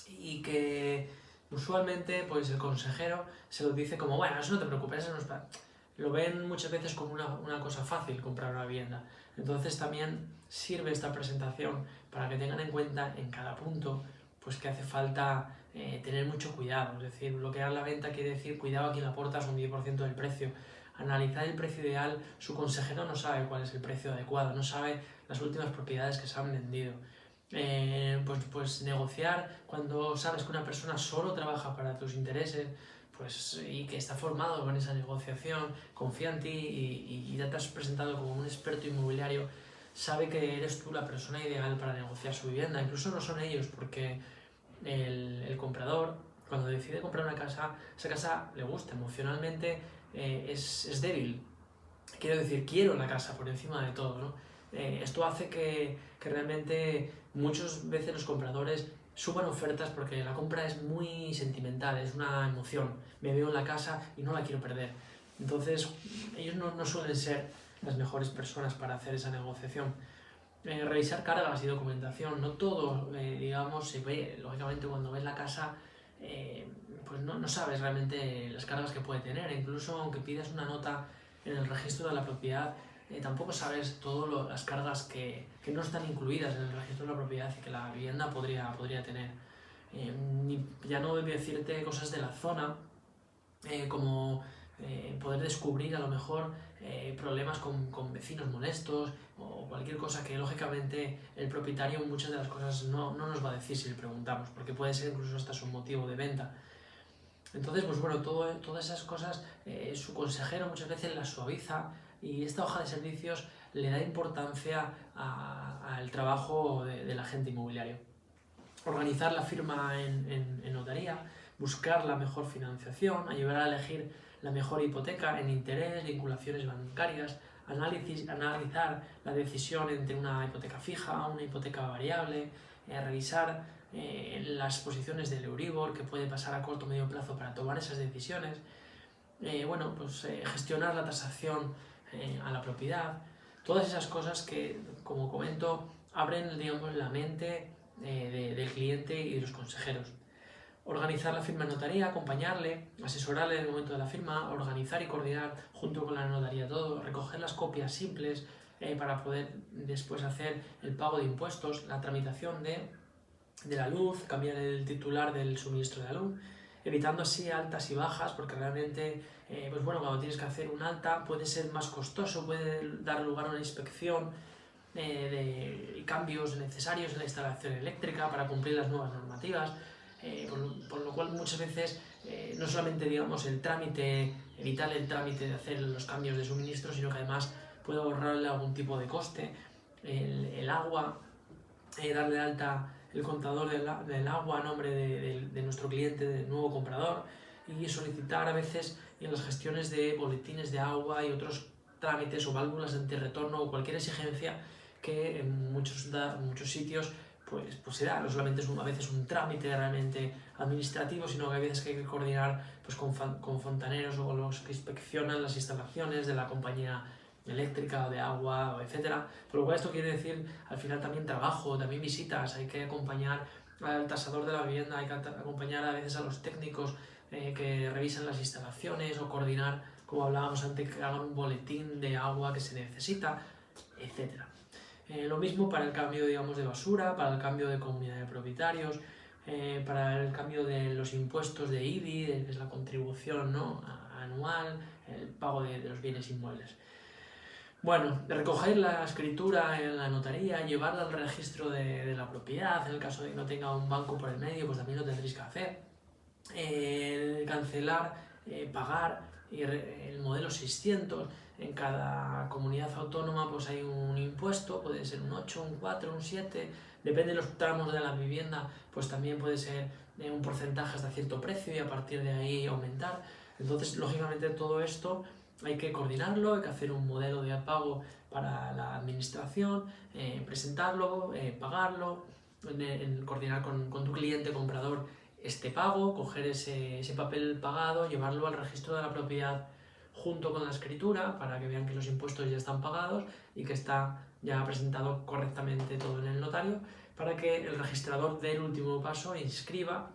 y que usualmente pues el consejero se lo dice como, bueno, eso no te preocupes, eso no es para... Lo ven muchas veces como una cosa fácil comprar una vivienda. Entonces también sirve esta presentación para que tengan en cuenta en cada punto pues que hace falta tener mucho cuidado. Es decir, bloquear la venta quiere decir cuidado a quien aportas un 10% del precio. Analizar el precio ideal, su consejero no sabe cuál es el precio adecuado, no sabe las últimas propiedades que se han vendido. Pues negociar cuando sabes que una persona solo trabaja para tus intereses, pues, y que está formado con esa negociación, confía en ti y ya te has presentado como un experto inmobiliario, sabe que eres tú la persona ideal para negociar su vivienda. Incluso no son ellos, porque el comprador, cuando decide comprar una casa, esa casa le gusta emocionalmente, es débil. quiero decir, quiero la casa por encima de todo, ¿no? Esto hace que realmente muchas veces los compradores suban ofertas porque la compra es muy sentimental, es una emoción. Me veo en la casa y no la quiero perder. Entonces, ellos no suelen ser las mejores personas para hacer esa negociación. Revisar cargas y documentación, no todo, digamos, se ve, lógicamente cuando ves la casa, pues no sabes realmente las cargas que puede tener, incluso aunque pidas una nota en el registro de la propiedad, tampoco sabes todas las cargas que no están incluidas en el registro de la propiedad y que la vivienda podría tener. Ya no voy a decirte cosas de la zona, como poder descubrir a lo mejor problemas con vecinos molestos o cualquier cosa que lógicamente el propietario muchas de las cosas no nos va a decir si le preguntamos, porque puede ser incluso hasta su motivo de venta. Entonces, pues bueno, todas esas cosas su consejero muchas veces las suaviza y esta hoja de servicios le da importancia al trabajo del agente inmobiliario. Organizar la firma en notaría, buscar la mejor financiación, ayudar a elegir la mejor hipoteca en interés, vinculaciones bancarias, analizar la decisión entre una hipoteca fija o una hipoteca variable, revisar las posiciones del Euribor que puede pasar a corto o medio plazo para tomar esas decisiones, gestionar la tasación a la propiedad, todas esas cosas que, como comento, abren, digamos, la mente del cliente y de los consejeros. Organizar la firma en notaría, acompañarle, asesorarle en el momento de la firma, organizar y coordinar junto con la notaría todo, recoger las copias simples para poder después hacer el pago de impuestos, la tramitación de la luz, cambiar el titular del suministro de la luz, evitando así altas y bajas, porque realmente, cuando tienes que hacer un alta puede ser más costoso, puede dar lugar a una inspección de cambios necesarios en la instalación eléctrica para cumplir las nuevas normativas, por lo cual muchas veces no solamente digamos evitar el trámite de hacer los cambios de suministro, sino que además puede ahorrarle algún tipo de coste, el agua, darle de alta el contador del agua a nombre de nuestro cliente, del nuevo comprador, y solicitar a veces en las gestiones de boletines de agua y otros trámites o válvulas de antirretorno o cualquier exigencia que en muchos sitios pues se da. No solamente es a veces un trámite realmente administrativo, sino que hay veces que hay que coordinar pues, con fontaneros o con los que inspeccionan las instalaciones de la compañía eléctrica o de agua, etcétera. Por lo cual esto quiere decir al final también trabajo, también visitas, hay que acompañar al tasador de la vivienda, hay que acompañar a veces a los técnicos que revisan las instalaciones o coordinar, como hablábamos antes, que hagan un boletín de agua que se necesita, etcétera. Lo mismo para el cambio, digamos, de basura, para el cambio de comunidad de propietarios, para el cambio de los impuestos de IBI, que es la contribución, ¿no?, anual, el pago de los bienes inmuebles. Bueno, recoger la escritura en la notaría, llevarla al registro de la propiedad, en el caso de que no tenga un banco por el medio, pues también lo tendréis que hacer. Cancelar, pagar el modelo 600. En cada comunidad autónoma pues hay un impuesto, puede ser un 8, un 4, un 7, depende de los tramos de la vivienda, pues también puede ser un porcentaje hasta cierto precio y a partir de ahí aumentar. Entonces, lógicamente todo esto hay que coordinarlo, hay que hacer un modelo de pago para la administración, presentarlo, pagarlo, coordinar con tu cliente comprador este pago, coger ese papel pagado, llevarlo al registro de la propiedad junto con la escritura para que vean que los impuestos ya están pagados y que está ya presentado correctamente todo en el notario, para que el registrador dé el último paso e inscriba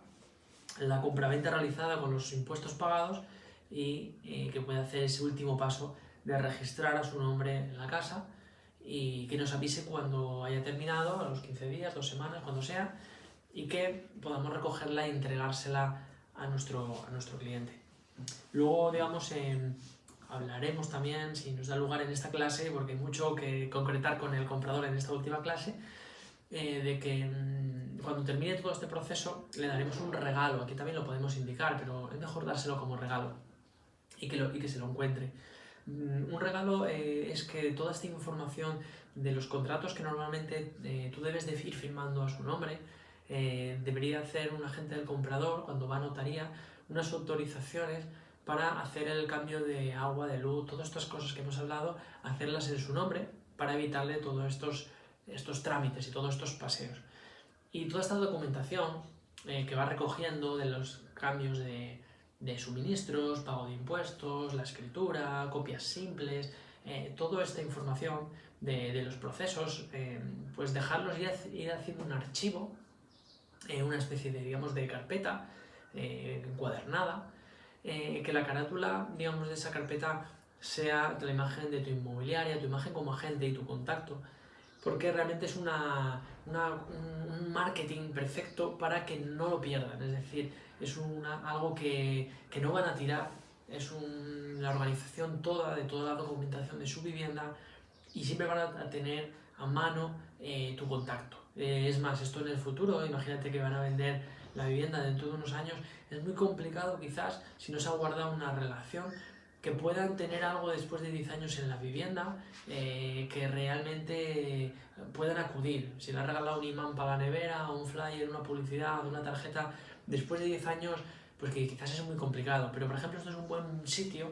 la compraventa realizada con los impuestos pagados y que pueda hacer ese último paso de registrar a su nombre en la casa y que nos avise cuando haya terminado, a los 15 días, 2 semanas, cuando sea, y que podamos recogerla e entregársela a nuestro cliente. Luego, digamos, hablaremos también, si nos da lugar en esta clase, porque hay mucho que concretar con el comprador en esta última clase, de que cuando termine todo este proceso le daremos un regalo. Aquí también lo podemos indicar, pero es mejor dárselo como regalo y que se lo encuentre. Un regalo es que toda esta información de los contratos que normalmente tú debes de ir firmando a su nombre, debería hacer un agente del comprador cuando va a notaría unas autorizaciones para hacer el cambio de agua, de luz, todas estas cosas que hemos hablado, hacerlas en su nombre para evitarle todos estos trámites y todos estos paseos. Y toda esta documentación que va recogiendo de los cambios de suministros, pago de impuestos, la escritura, copias simples, toda esta información de los procesos, pues dejarlos ir haciendo un archivo, una especie de, digamos, de carpeta encuadernada, que la carátula, digamos, de esa carpeta sea la imagen de tu inmobiliaria, tu imagen como agente y tu contacto, porque realmente es un marketing perfecto para que no lo pierdan, es decir, es algo que no van a tirar, es la organización toda de toda la documentación de su vivienda y siempre van a tener a mano tu contacto. Es más, esto en el futuro, imagínate que van a vender la vivienda dentro de unos años, es muy complicado quizás si no se ha guardado una relación, que puedan tener algo después de 10 años en la vivienda, que realmente puedan acudir. Si le ha regalado un imán para la nevera, un flyer, una publicidad, una tarjeta, después de 10 años, pues que quizás es muy complicado. Pero por ejemplo esto es un buen sitio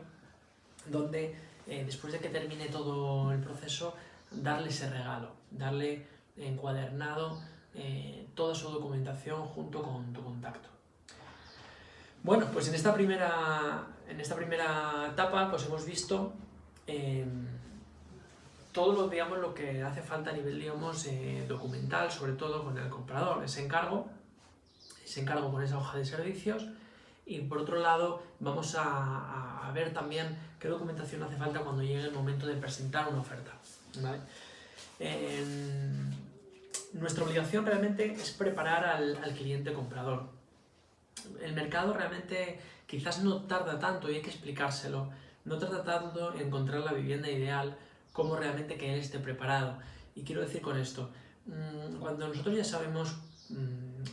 donde después de que termine todo el proceso, darle ese regalo, darle encuadernado toda su documentación junto con tu contacto. Bueno, pues en esta primera etapa pues hemos visto todo lo que hace falta a nivel, digamos, documental, sobre todo con el comprador, ese encargo con esa hoja de servicios, y por otro lado vamos a ver también qué documentación hace falta cuando llegue el momento de presentar una oferta, ¿vale? Nuestra obligación realmente es preparar al cliente comprador. El mercado realmente quizás no tarda tanto, y hay que explicárselo, no tarda tanto en encontrar la vivienda ideal como realmente que él esté preparado. Y quiero decir con esto, cuando nosotros ya sabemos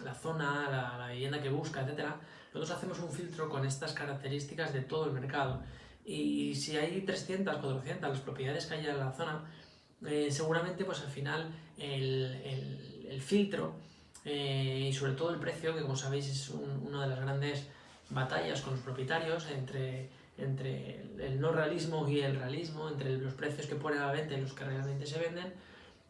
la zona, la vivienda que busca, etc., nosotros hacemos un filtro con estas características de todo el mercado. Y si hay 300, 400 las propiedades que hay en la zona, seguramente pues al final el filtro y sobre todo el precio, que como sabéis es una de las grandes batallas con los propietarios entre el no realismo y el realismo, entre los precios que ponen a la venta y los que realmente se venden,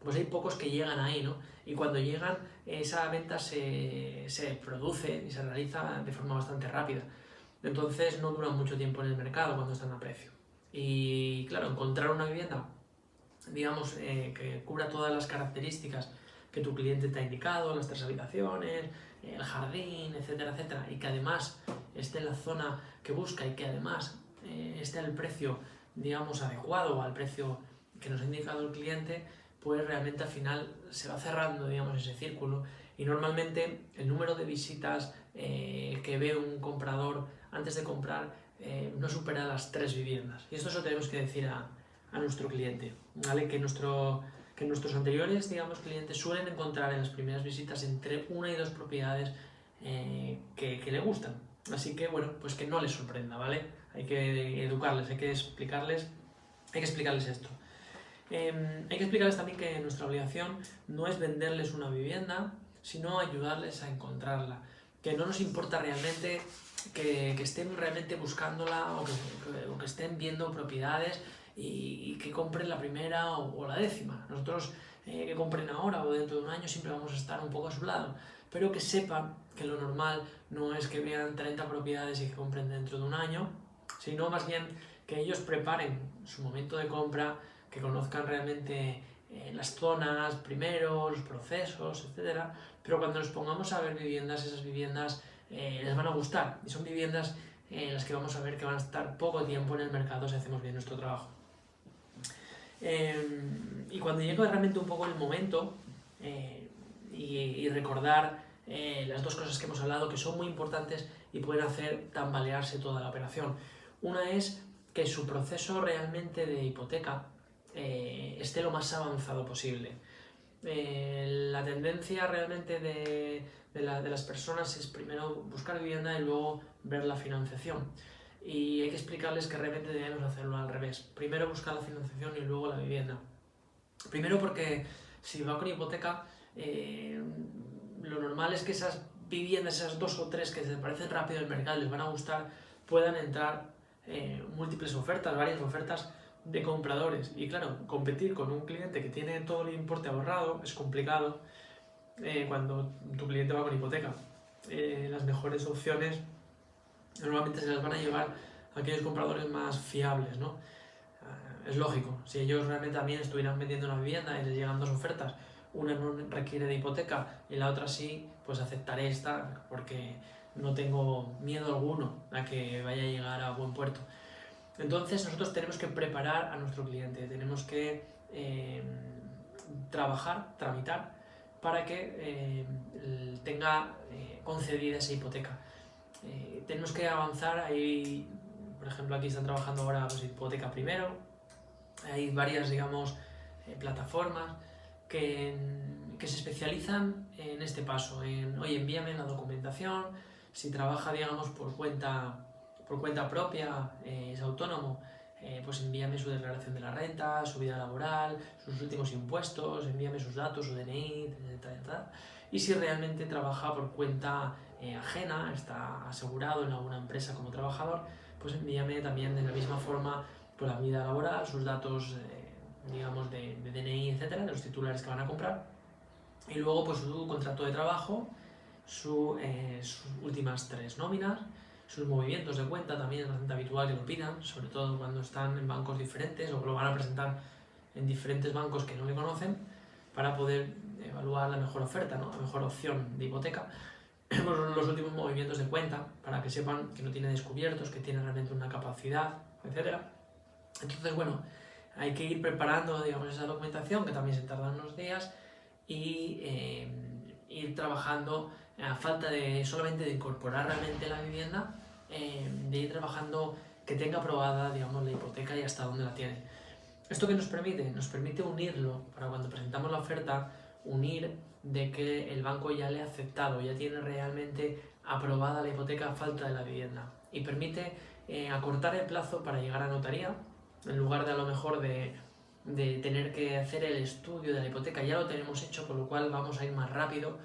pues hay pocos que llegan ahí, ¿no? Y cuando llegan, esa venta se produce y se realiza de forma bastante rápida. Entonces no duran mucho tiempo en el mercado cuando están a precio. Y claro, encontrar una vivienda, digamos, que cubra todas las características que tu cliente te ha indicado, las 3 habitaciones, el jardín, etcétera, etcétera, y que además esté en la zona que busca y que además esté al precio, digamos, adecuado al precio que nos ha indicado el cliente, pues realmente al final se va cerrando, digamos, ese círculo, y normalmente el número de visitas que ve un comprador antes de comprar no supera las 3 viviendas. Y esto se lo tenemos que decir a nuestro cliente, ¿vale? Que nuestros anteriores, digamos, clientes suelen encontrar en las primeras visitas entre 1 y 2 propiedades que le gustan. Así que, bueno, pues que no les sorprenda, ¿vale? Hay que educarles, hay que explicarles esto. Hay que explicarles también que nuestra obligación no es venderles una vivienda, sino ayudarles a encontrarla. Que no nos importa realmente que estén realmente buscándola o que estén viendo propiedades y que compren la primera o la 10ª. Nosotros que compren ahora o dentro de un año siempre vamos a estar un poco a su lado, pero que sepan que lo normal no es que vean 30 propiedades y que compren dentro de un año, sino más bien que ellos preparen su momento de compra, que conozcan realmente las zonas primero, los procesos, etc. Pero cuando nos pongamos a ver viviendas, esas viviendas les van a gustar, y son viviendas en las que vamos a ver que van a estar poco tiempo en el mercado si hacemos bien nuestro trabajo. Y cuando llegue realmente un poco el momento y recordar las 2 cosas que hemos hablado, que son muy importantes y pueden hacer tambalearse toda la operación. Una es que su proceso realmente de hipoteca esté lo más avanzado posible. La tendencia realmente de las personas es primero buscar vivienda y luego ver la financiación. Y hay que explicarles que realmente debemos hacerlo al revés. Primero buscar la financiación y luego la vivienda. Primero porque si va con hipoteca, lo normal es que esas viviendas, esas 2 o 3 que se parecen rápido al mercado y les van a gustar, puedan entrar múltiples ofertas, varias ofertas de compradores. Y claro, competir con un cliente que tiene todo el importe ahorrado es complicado cuando tu cliente va con hipoteca. Las mejores opciones normalmente se las van a llevar aquellos compradores más fiables, ¿no? Es lógico, si ellos realmente también estuvieran vendiendo una vivienda y les llegan dos ofertas, una no requiere de hipoteca y la otra sí, pues aceptaré esta porque no tengo miedo alguno a que vaya a llegar a buen puerto. Entonces nosotros tenemos que preparar a nuestro cliente, tenemos que tramitar para que tenga concedida esa hipoteca. Tenemos que avanzar, ahí, por ejemplo, aquí están trabajando ahora pues, hipoteca primero, hay varias, digamos, plataformas que se especializan en este paso, oye, envíame la documentación, si trabaja, digamos, por cuenta propia, es autónomo, pues envíame su declaración de la renta, su vida laboral, sus últimos impuestos, envíame sus datos, su DNI, etc. Y si realmente trabaja por cuenta ajena, está asegurado en alguna empresa como trabajador, pues envíame también de la misma forma por la vida laboral, sus datos, digamos, de DNI, etcétera, de los titulares que van a comprar, y luego pues su contrato de trabajo, sus últimas 3 nóminas, sus movimientos de cuenta, también es bastante habitual que lo pidan, sobre todo cuando están en bancos diferentes o que lo van a presentar en diferentes bancos que no le conocen, para poder evaluar la mejor oferta, ¿no? La mejor opción de hipoteca. Los últimos movimientos de cuenta, para que sepan que no tiene descubiertos, que tiene realmente una capacidad, etcétera. Entonces, bueno, hay que ir preparando, digamos, esa documentación, que también se tarda unos días, y ir trabajando, a falta de solamente de incorporar realmente la vivienda, de ir trabajando que tenga aprobada, digamos, la hipoteca y hasta dónde la tiene. ¿Esto qué nos permite? Nos permite unirlo, para cuando presentamos la oferta, unir de que el banco ya le ha aceptado, ya tiene realmente aprobada la hipoteca a falta de la vivienda. Y permite acortar el plazo para llegar a notaría, en lugar de a lo mejor de tener que hacer el estudio de la hipoteca, ya lo tenemos hecho, con lo cual vamos a ir más rápido.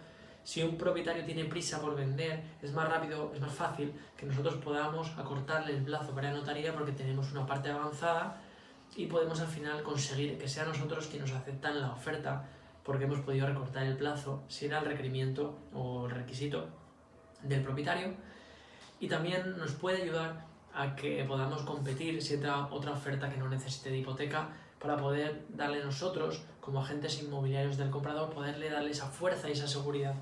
Si un propietario tiene prisa por vender, es más rápido, es más fácil que nosotros podamos acortarle el plazo para la notaría porque tenemos una parte avanzada y podemos al final conseguir que sea nosotros quienes nos aceptan la oferta porque hemos podido recortar el plazo si era el requerimiento o el requisito del propietario. Y también nos puede ayudar a que podamos competir si entra otra oferta que no necesite de hipoteca, para poder darle nosotros, como agentes inmobiliarios del comprador, poderle darle esa fuerza y esa seguridad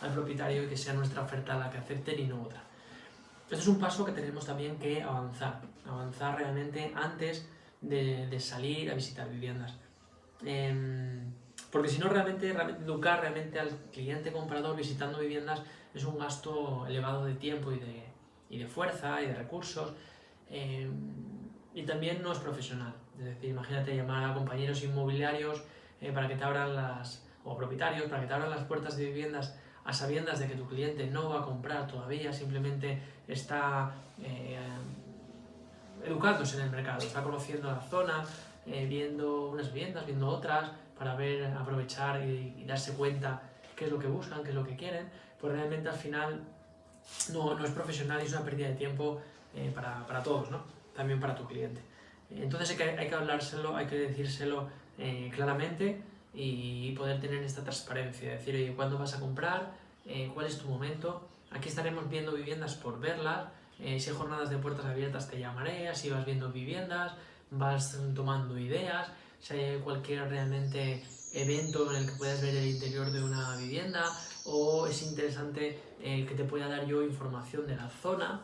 al propietario y que sea nuestra oferta la que acepten y no otra. Este es un paso que tenemos también que avanzar realmente antes de salir a visitar viviendas. Porque si no, realmente educar realmente al cliente comprador visitando viviendas es un gasto elevado de tiempo y de fuerza y de recursos, y también no es profesional. Es decir, imagínate llamar a compañeros inmobiliarios para que te abran o propietarios, para que te abran las puertas de viviendas a sabiendas de que tu cliente no va a comprar todavía, simplemente está educándose en el mercado, está conociendo la zona, viendo unas viviendas, viendo otras, para ver, aprovechar y darse cuenta qué es lo que buscan, qué es lo que quieren. Pues realmente al final no es profesional y es una pérdida de tiempo para todos, ¿no? También para tu cliente. Entonces hay que hablárselo, hay que decírselo claramente y poder tener esta transparencia, decir, oye, ¿cuándo vas a comprar? ¿Cuál es tu momento? Aquí estaremos viendo viviendas por verlas, si hay jornadas de puertas abiertas te llamaré, así vas viendo viviendas, vas tomando ideas, si hay cualquier realmente evento en el que puedas ver el interior de una vivienda, o es interesante que te pueda dar yo información de la zona,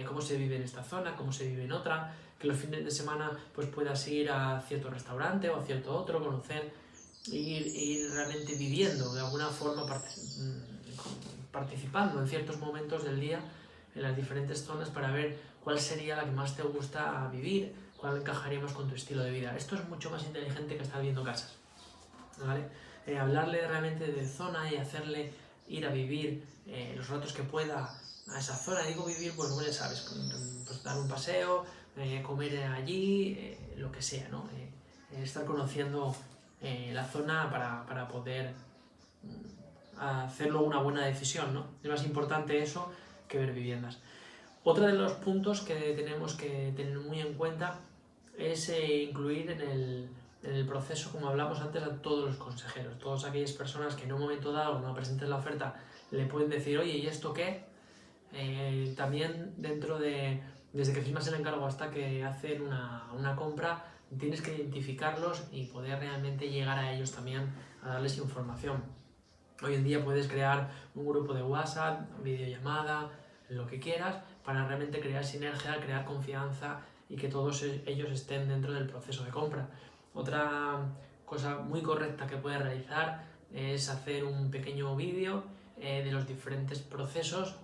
cómo se vive en esta zona, cómo se vive en otra, que los fines de semana pues puedas ir a cierto restaurante o a cierto otro, conocer, ir realmente viviendo de alguna forma, participando en ciertos momentos del día en las diferentes zonas para ver cuál sería la que más te gusta vivir, cuál encajaría más con tu estilo de vida. Esto es mucho más inteligente que estar viendo casas, ¿vale? Hablarle realmente de zona y hacerle ir a vivir los ratos que pueda a esa zona. Digo vivir, pues ya sabes, pues dar un paseo, comer allí, lo que sea, ¿no? Estar conociendo la zona para poder hacerlo una buena decisión, ¿no? Es más importante eso que ver viviendas. Otro de los puntos que tenemos que tener muy en cuenta es incluir en el proceso, como hablamos antes, a todos los consejeros, todas aquellas personas que en un momento dado, cuando presentes la oferta, le pueden decir, oye, ¿y esto qué? También desde que firmas el encargo hasta que hacen una compra, tienes que identificarlos y poder realmente llegar a ellos también a darles información. Hoy en día puedes crear un grupo de WhatsApp, videollamada, lo que quieras, para realmente crear sinergia, crear confianza y que todos ellos estén dentro del proceso de compra. Otra cosa muy correcta que puedes realizar es hacer un pequeño vídeo de los diferentes procesos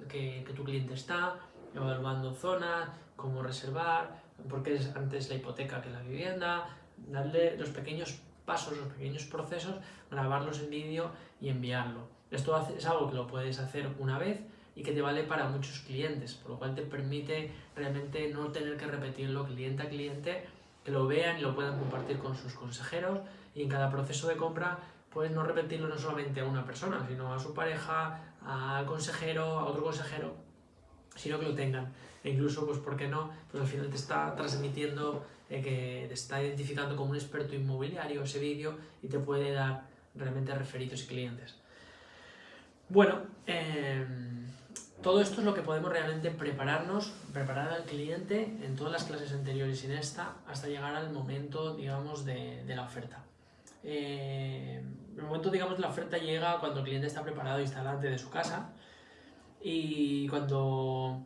que tu cliente está, evaluando zonas, cómo reservar, por qué es antes la hipoteca que la vivienda, darle los pequeños pasos, los pequeños procesos, grabarlos en vídeo y enviarlo. Esto es algo que lo puedes hacer una vez y que te vale para muchos clientes, por lo cual te permite realmente no tener que repetirlo cliente a cliente, que lo vean y lo puedan compartir con sus consejeros, y en cada proceso de compra puedes no repetirlo no solamente a una persona, sino a su pareja, al consejero, a otro consejero, sino que lo tengan. E incluso, pues, ¿por qué no? Pues al final te está transmitiendo, que te está identificando como un experto inmobiliario ese vídeo y te puede dar realmente referidos y clientes. Bueno, todo esto es lo que podemos realmente preparar al cliente en todas las clases anteriores y en esta, hasta llegar al momento, digamos, de la oferta. El momento, digamos, de la oferta llega cuando el cliente está preparado y está delante de su casa, y cuando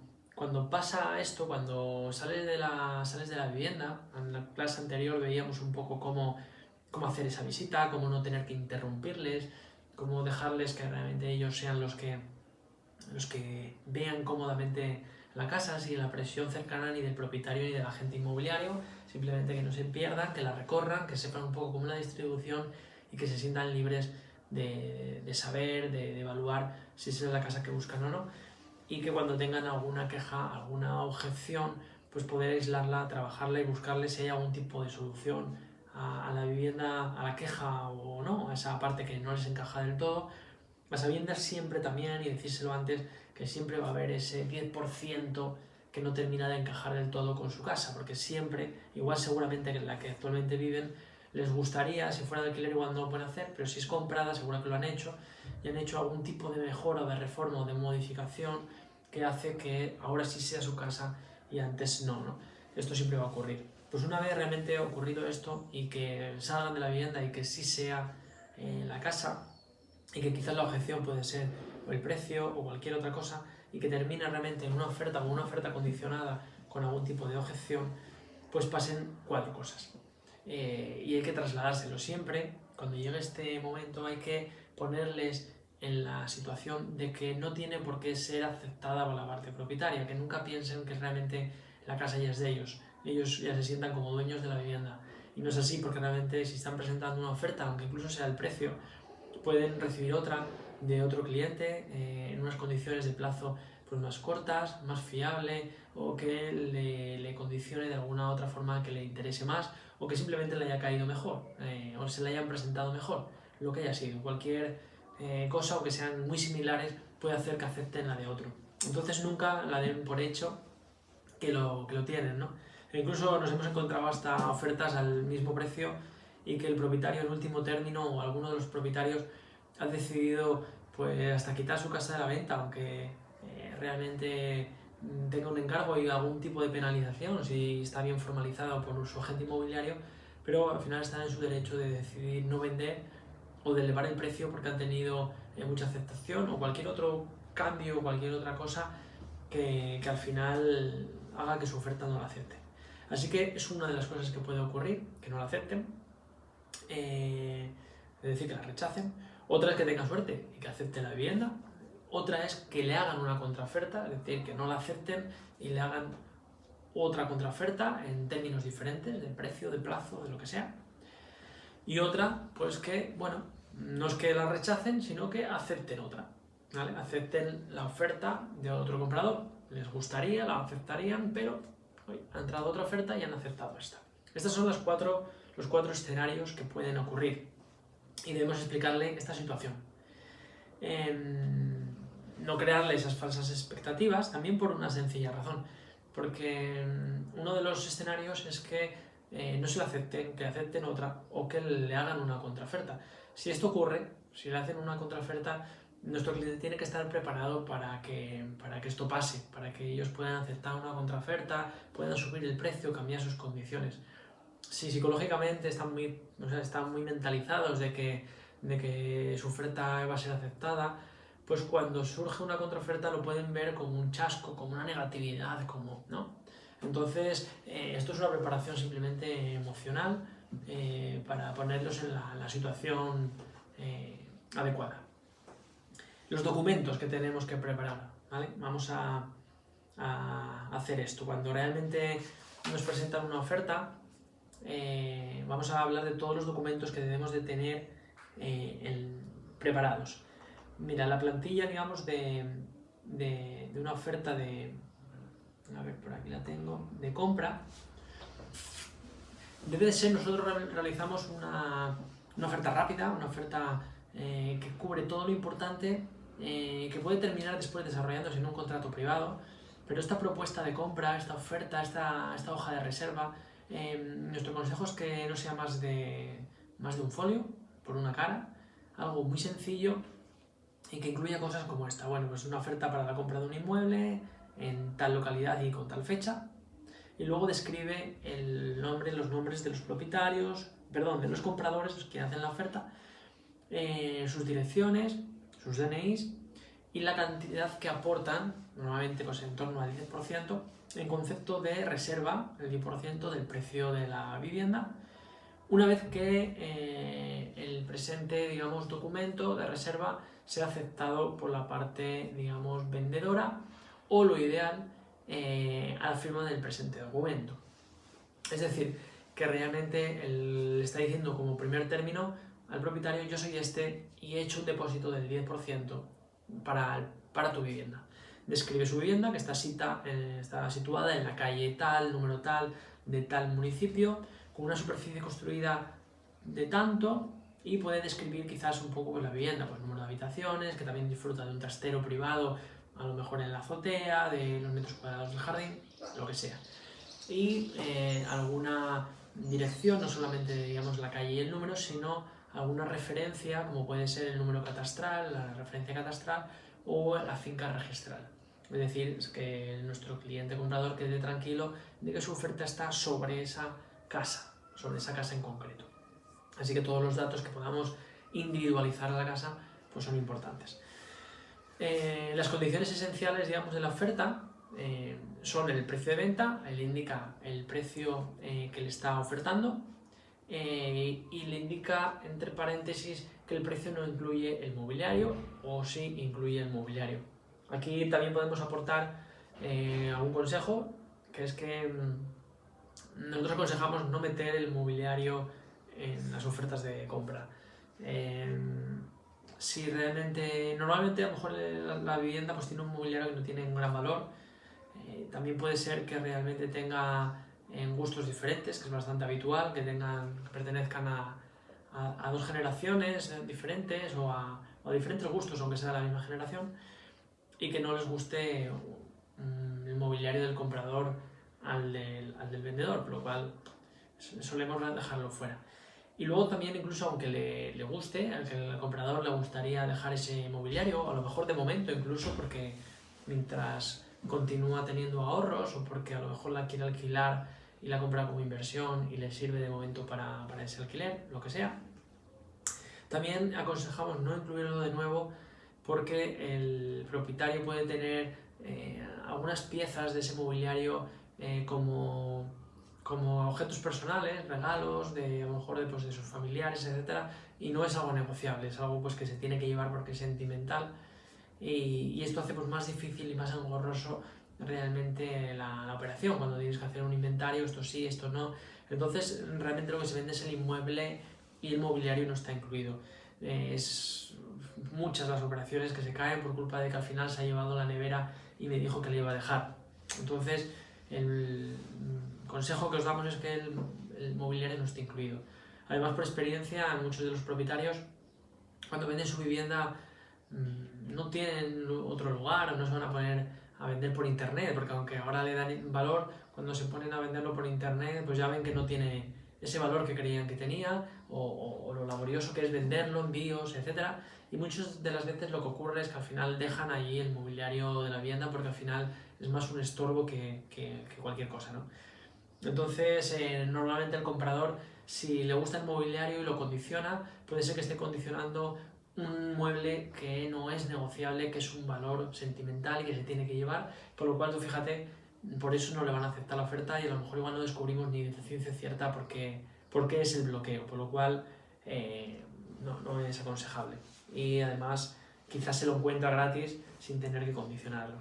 pasa esto, cuando sales de la vivienda, en la clase anterior veíamos un poco cómo hacer esa visita, cómo no tener que interrumpirles, cómo dejarles que realmente ellos sean los que vean cómodamente la casa, sin la presión cercana ni del propietario ni del agente inmobiliario, simplemente que no se pierdan, que la recorran, que sepan un poco cómo es la distribución y que se sientan libres de saber, de evaluar si esa es la casa que buscan o no, y que cuando tengan alguna queja, alguna objeción, pues poder aislarla, trabajarla y buscarle si hay algún tipo de solución a la vivienda, a la queja o no, a esa parte que no les encaja del todo, a sabiendas siempre también, y decírselo antes, que siempre va a haber ese 10% que no termina de encajar del todo con su casa, porque siempre, igual seguramente que en la que actualmente viven, les gustaría, si fuera de alquiler igual no lo pueden hacer, pero si es comprada seguro que lo han hecho, y han hecho algún tipo de mejora, o de reforma o de modificación que hace que ahora sí sea su casa y antes no. Esto siempre va a ocurrir. Pues una vez realmente ocurrido esto y que salgan de la vivienda y que sí sea la casa, y que quizás la objeción puede ser el precio o cualquier otra cosa, y que termina realmente en una oferta o una oferta condicionada con algún tipo de objeción, pues pasen 4 cosas. Y hay que trasladárselo siempre. Cuando llegue este momento hay que ponerles en la situación de que no tiene por qué ser aceptada por la parte propietaria, que nunca piensen que realmente la casa ya es de ellos. Ellos ya se sientan como dueños de la vivienda. Y no es así, porque realmente si están presentando una oferta, aunque incluso sea el precio, pueden recibir otra de otro cliente en unas condiciones de plazo pues más cortas, más fiable, o que le condicione de alguna otra forma que le interese más, o que simplemente le haya caído mejor, o se le hayan presentado mejor, lo que haya sido. Cualquier cosa, o que sean muy similares, puede hacer que acepten la de otro. Entonces nunca la den por hecho que lo tienen, ¿no? E incluso nos hemos encontrado hasta ofertas al mismo precio y que el propietario en último término, o alguno de los propietarios, ha decidido pues hasta quitar su casa de la venta, aunque realmente tenga un encargo y algún tipo de penalización si está bien formalizado por su agente inmobiliario, pero al final están en su derecho de decidir no vender o de elevar el precio porque han tenido mucha aceptación, o cualquier otro cambio o cualquier otra cosa que al final haga que su oferta no la acepte. Así que es una de las cosas que puede ocurrir, que no la acepten, es decir, que la rechacen. Otra es que tenga suerte y que acepte la vivienda. Otra es que le hagan una contraoferta, es decir, que no la acepten y le hagan otra contraoferta en términos diferentes, de precio, de plazo, de lo que sea. Y otra, pues que, bueno, no es que la rechacen, sino que acepten otra, ¿vale? Acepten la oferta de otro comprador. Les gustaría, la aceptarían, pero hoy ha entrado otra oferta y han aceptado esta. Estos son los cuatro escenarios que pueden ocurrir y debemos explicarle esta situación. no crearle esas falsas expectativas, también por una sencilla razón, porque uno de los escenarios es que no se le acepten, que acepten otra o que le hagan una contraoferta. Si esto ocurre, si le hacen una contraoferta, nuestro cliente tiene que estar preparado para que esto pase, para que ellos puedan aceptar una contraoferta, puedan subir el precio, cambiar sus condiciones. Si psicológicamente están muy mentalizados de que su oferta va a ser aceptada, pues cuando surge una contraoferta lo pueden ver como un chasco, como una negatividad, ¿no? Entonces, esto es una preparación simplemente emocional para ponerlos en la situación adecuada. Los documentos que tenemos que preparar, ¿vale? Vamos a hacer esto. Cuando realmente nos presentan una oferta, vamos a hablar de todos los documentos que debemos de tener preparados. Mira, la plantilla, digamos, de una oferta a ver, por aquí la tengo, de compra, debe de ser, nosotros realizamos una oferta rápida, una oferta que cubre todo lo importante, que puede terminar después desarrollándose en un contrato privado, pero esta propuesta de compra, esta oferta, esta hoja de reserva, nuestro consejo es que no sea más de un folio, por una cara, algo muy sencillo y que incluya cosas como esta. Bueno, pues una oferta para la compra de un inmueble en tal localidad y con tal fecha, y luego describe los nombres de los propietarios, de los compradores, los que hacen la oferta, sus direcciones, sus DNIs y la cantidad que aportan, normalmente pues en torno al 10%, en concepto de reserva, el 10% del precio de la vivienda, una vez que el presente, digamos, documento de reserva sea aceptado por la parte, digamos, vendedora, o lo ideal, a la firma del presente documento. Es decir, que realmente le está diciendo como primer término al propietario: yo soy este y he hecho un depósito del 10% para tu vivienda. Describe su vivienda, que está situada en la calle tal, número tal, de tal municipio, con una superficie construida de tanto, y puede describir quizás un poco la vivienda, pues número de habitaciones, que también disfruta de un trastero privado, a lo mejor en la azotea, de los metros cuadrados del jardín, lo que sea. Y alguna dirección, no solamente, digamos, la calle y el número, sino alguna referencia, como puede ser el número catastral, la referencia catastral o la finca registral. Es decir, es que nuestro cliente comprador quede tranquilo de que su oferta está sobre esa casa en concreto. Así que todos los datos que podamos individualizar a la casa pues son importantes. Las condiciones esenciales, digamos, de la oferta son el precio de venta. Él indica el precio que le está ofertando y le indica, entre paréntesis, que el precio no incluye el mobiliario, o sí incluye el mobiliario. Aquí también podemos aportar algún consejo, que es que nosotros aconsejamos no meter el mobiliario en las ofertas de compra. Si realmente, normalmente a lo mejor la vivienda pues tiene un mobiliario que no tiene un gran valor, también puede ser que realmente tenga gustos diferentes, que es bastante habitual, que pertenezcan a dos generaciones diferentes o a diferentes gustos, aunque sea de la misma generación, y que no les guste el mobiliario del comprador al del vendedor, por lo cual solemos dejarlo fuera. Y luego también, incluso aunque le guste, al comprador le gustaría dejar ese mobiliario, a lo mejor de momento incluso, porque mientras continúa teniendo ahorros, o porque a lo mejor la quiere alquilar y la compra como inversión y le sirve de momento para ese alquiler, lo que sea. También aconsejamos no incluirlo de nuevo, porque el propietario puede tener algunas piezas de ese mobiliario como objetos personales, regalos, a lo mejor de sus familiares, etc. Y no es algo negociable, es algo pues que se tiene que llevar porque es sentimental, y esto hace pues más difícil y más engorroso realmente la operación, cuando tienes que hacer un inventario, esto sí, esto no. Entonces realmente lo que se vende es el inmueble y el mobiliario no está incluido. Es muchas las operaciones que se caen por culpa de que al final se ha llevado la nevera y me dijo que le iba a dejar. Entonces el consejo que os damos es que el mobiliario no esté incluido. Además, por experiencia, muchos de los propietarios, cuando venden su vivienda, no tienen otro lugar o no se van a poner a vender por internet, porque aunque ahora le dan valor, cuando se ponen a venderlo por internet, pues ya ven que no tiene ese valor que creían que tenía, o lo laborioso que es venderlo, envíos, etcétera. Y muchas de las veces lo que ocurre es que al final dejan allí el mobiliario de la vivienda porque al final es más un estorbo que cualquier cosa, ¿no? Entonces, normalmente el comprador, si le gusta el mobiliario y lo condiciona, puede ser que esté condicionando un mueble que no es negociable, que es un valor sentimental y que se tiene que llevar, por lo cual tú fíjate, por eso no le van a aceptar la oferta y a lo mejor igual no descubrimos ni de ciencia cierta por qué es el bloqueo, por lo cual no es aconsejable. Y además quizás se lo encuentra gratis sin tener que condicionarlo.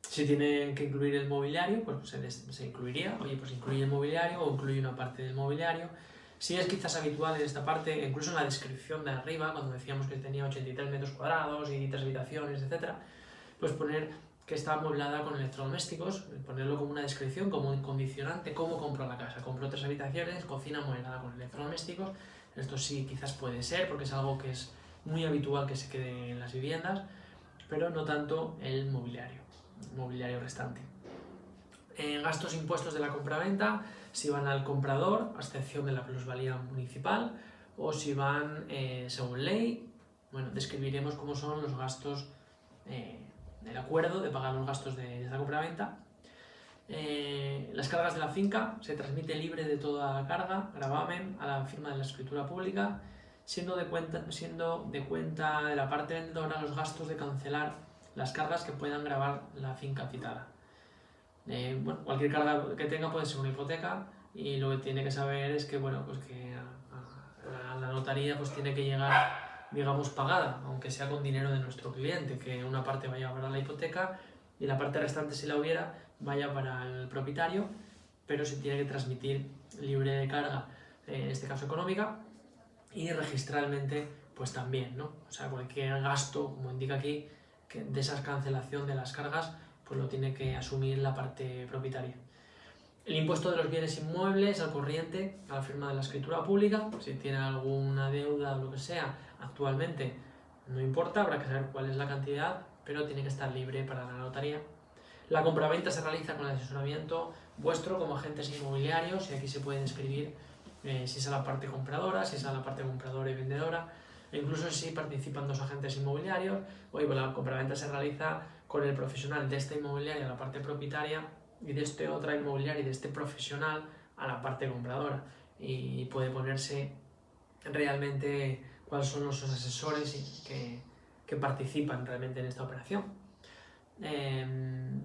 Si tienen que incluir el mobiliario, pues se incluiría, oye, pues incluye el mobiliario o incluye una parte del mobiliario. Si es quizás habitual en esta parte, incluso en la descripción de arriba, cuando decíamos que tenía 83 metros cuadrados y 3 habitaciones, etc., pues poner que está amueblada con electrodomésticos, ponerlo como una descripción, como un condicionante, cómo compro la casa. Compro 3 habitaciones, cocina amueblada con electrodomésticos. Esto sí quizás puede ser, porque es algo que es muy habitual que se quede en las viviendas, pero no tanto el mobiliario restante. Gastos impuestos de la compraventa, si van al comprador, a excepción de la plusvalía municipal, o si van según ley. Bueno, describiremos cómo son los gastos del acuerdo de pagar los gastos de la compraventa. Las cargas de la finca, se transmite libre de toda carga, gravamen, a la firma de la escritura pública, siendo de cuenta de la parte vendedora los gastos de cancelar las cargas que puedan gravar la finca citada. Bueno, cualquier carga que tenga puede ser una hipoteca y lo que tiene que saber es que, bueno, pues que a la notaría pues tiene que llegar, digamos, pagada, aunque sea con dinero de nuestro cliente, que una parte vaya para la hipoteca y la parte restante, si la hubiera, vaya para el propietario, pero se tiene que transmitir libre de carga, en este caso económica, y registralmente pues también, ¿no? O sea, cualquier gasto, como indica aquí, que de esa cancelación de las cargas, pues lo tiene que asumir la parte propietaria. El impuesto de los bienes inmuebles al corriente, a la firma de la escritura pública, si tiene alguna deuda o lo que sea, actualmente no importa, habrá que saber cuál es la cantidad, pero tiene que estar libre para la notaría. La compraventa se realiza con el asesoramiento vuestro como agentes inmobiliarios, y aquí se puede describir si es a la parte compradora, si es a la parte compradora y vendedora, e incluso si participan 2 agentes inmobiliarios. Pues la compraventa se realiza con el profesional de esta inmobiliaria a la parte propietaria y de este otra inmobiliaria y de este profesional a la parte compradora, y puede ponerse realmente cuáles son los asesores que participan realmente en esta operación.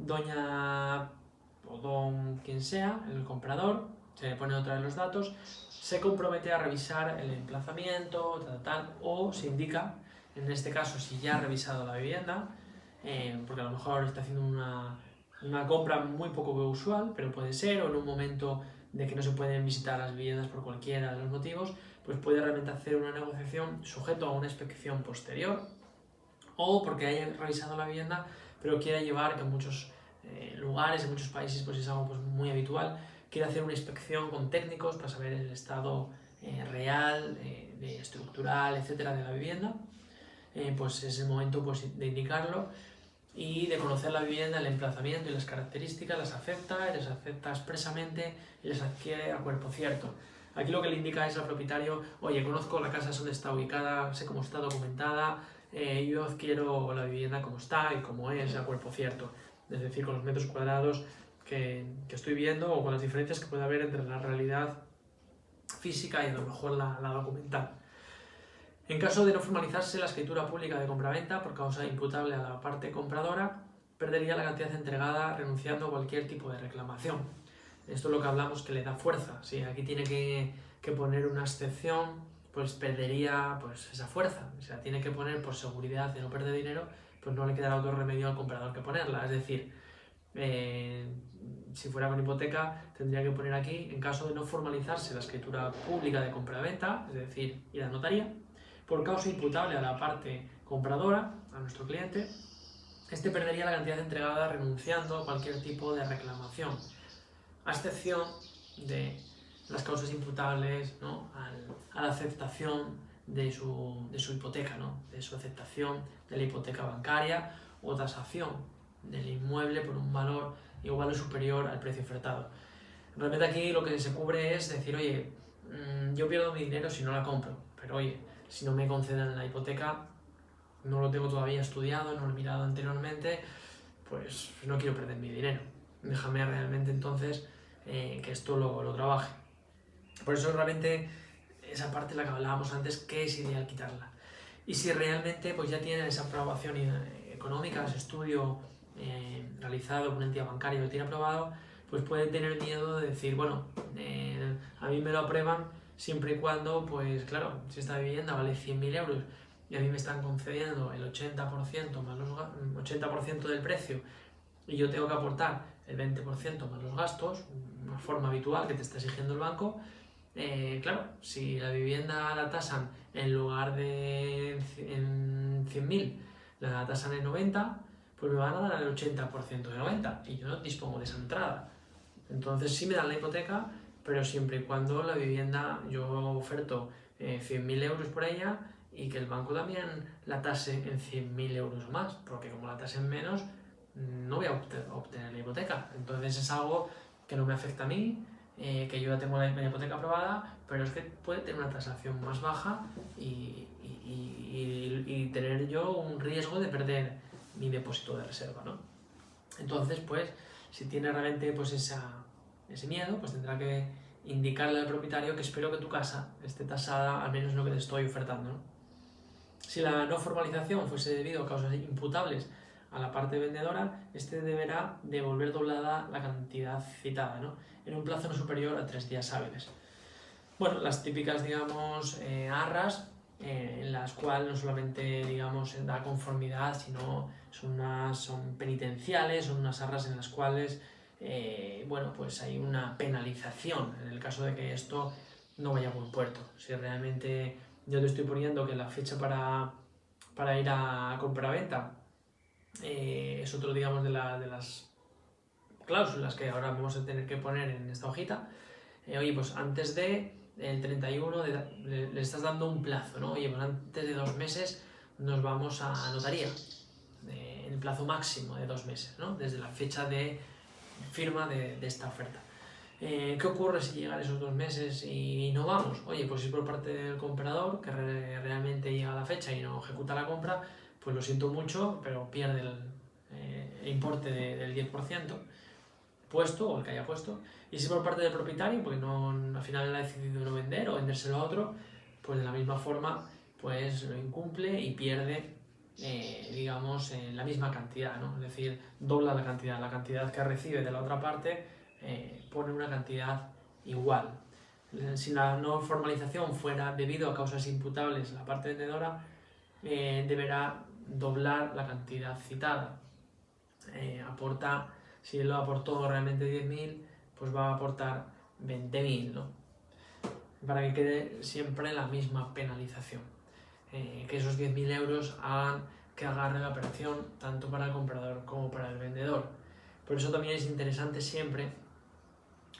Doña o don quien sea, el comprador, se le pone otra vez los datos, se compromete a revisar el emplazamiento, o se indica, en este caso, si ya ha revisado la vivienda, porque a lo mejor está haciendo una compra muy poco usual, pero puede ser, o en un momento de que no se pueden visitar las viviendas por cualquiera de los motivos, pues puede realmente hacer una negociación sujeto a una inspección posterior, o porque haya revisado la vivienda, pero quiera llevar, que en muchos lugares, en muchos países, pues es algo pues, muy habitual, quiere hacer una inspección con técnicos para saber el estado real, estructural, etcétera, de la vivienda. Pues es el momento pues, de indicarlo y de conocer la vivienda, el emplazamiento y las características, las acepta expresamente y las adquiere a cuerpo cierto. Aquí lo que le indica es al propietario: oye, conozco la casa donde está ubicada, sé cómo está documentada, yo adquiero la vivienda como está y como es a cuerpo cierto, es decir, con los metros cuadrados que estoy viendo o con las diferencias que puede haber entre la realidad física y a lo mejor la documental. En caso de no formalizarse la escritura pública de compraventa por causa imputable a la parte compradora, perdería la cantidad entregada renunciando a cualquier tipo de reclamación. Esto es lo que hablamos que le da fuerza. Si aquí tiene que poner una excepción, pues perdería pues, esa fuerza. Si la tiene que poner por seguridad de no perder dinero, pues no le quedará otro remedio al comprador que ponerla. Es decir, si fuera con hipoteca, tendría que poner aquí, en caso de no formalizarse la escritura pública de compraventa, es decir, ir a notaría, por causa imputable a la parte compradora, a nuestro cliente, este perdería la cantidad entregada renunciando a cualquier tipo de reclamación, a excepción de las causas imputables, ¿no? a la aceptación su hipoteca, ¿no? De su aceptación de la hipoteca bancaria o tasación del inmueble por un valor igual o superior al precio ofertado. Realmente aquí lo que se cubre es decir, oye, yo pierdo mi dinero si no la compro, pero oye, si no me conceden la hipoteca, no lo tengo todavía estudiado, no lo he mirado anteriormente, pues no quiero perder mi dinero. Déjame realmente entonces que esto lo trabaje. Por eso realmente esa parte la que hablábamos antes, que es ideal quitarla. Y si realmente pues ya tiene esa aprobación económica, ese estudio realizado por una entidad bancaria y lo tiene aprobado, pues puede tener miedo de decir, bueno, a mí me lo aprueban siempre y cuando, pues claro, si esta vivienda vale 100.000 euros y a mí me están concediendo el 80% más los 80% del precio y yo tengo que aportar el 20% más los gastos, una forma habitual que te está exigiendo el banco, claro, si la vivienda la tasan en lugar de en 100.000, la tasan en 90, pues me van a dar el 80% de 90 y yo no dispongo de esa entrada. Entonces sí me dan la hipoteca, pero siempre y cuando la vivienda yo oferto 100.000 euros por ella y que el banco también la tase en 100.000 euros o más, porque como la tasen menos, no voy a obtener la hipoteca. Entonces es algo que no me afecta a mí, que yo ya tengo la hipoteca aprobada, pero es que puede tener una tasación más baja y tener yo un riesgo de perder mi depósito de reserva, ¿no? Entonces, pues, si tiene realmente pues, ese miedo, pues tendrá que indicarle al propietario que espero que tu casa esté tasada al menos lo que te estoy ofertando, ¿no? Si la no formalización fuese debido a causas imputables a la parte vendedora, este deberá devolver doblada la cantidad citada, ¿no? En un plazo no superior a 3 días hábiles. Bueno, las típicas, digamos, arras, en las cuales no solamente, digamos, da conformidad, sino son penitenciales, son unas arras en las cuales, bueno, pues hay una penalización en el caso de que esto no vaya a buen puerto. Si realmente yo te estoy poniendo que la fecha para ir a compra-venta es otro, digamos, de las cláusulas que ahora vamos a tener que poner en esta hojita, oye, pues antes de el 31 le estás dando un plazo, ¿no? Oye, pues antes de 2 meses nos vamos a notaría, en el plazo máximo de 2 meses, ¿no? Desde la fecha de firma de esta oferta. ¿Qué ocurre si llegan esos 2 meses y no vamos? Oye, pues si por parte del comprador, que realmente llega la fecha y no ejecuta la compra, pues lo siento mucho, pero pierde el importe del 10% puesto, o el que haya puesto. Y si por parte del propietario, porque no, al final ha decidido no vender o vendérselo a otro, pues de la misma forma pues lo incumple y pierde, digamos, la misma cantidad, ¿no? Es decir, dobla la cantidad que recibe de la otra parte, pone una cantidad igual. Si la no formalización fuera debido a causas imputables a la parte vendedora, deberá doblar la cantidad citada. Si él lo aportó realmente 10.000, pues va a aportar 20.000, ¿no? Para que quede siempre la misma penalización. Que esos 10.000 euros hagan que agarre la operación tanto para el comprador como para el vendedor. Por eso también es interesante siempre,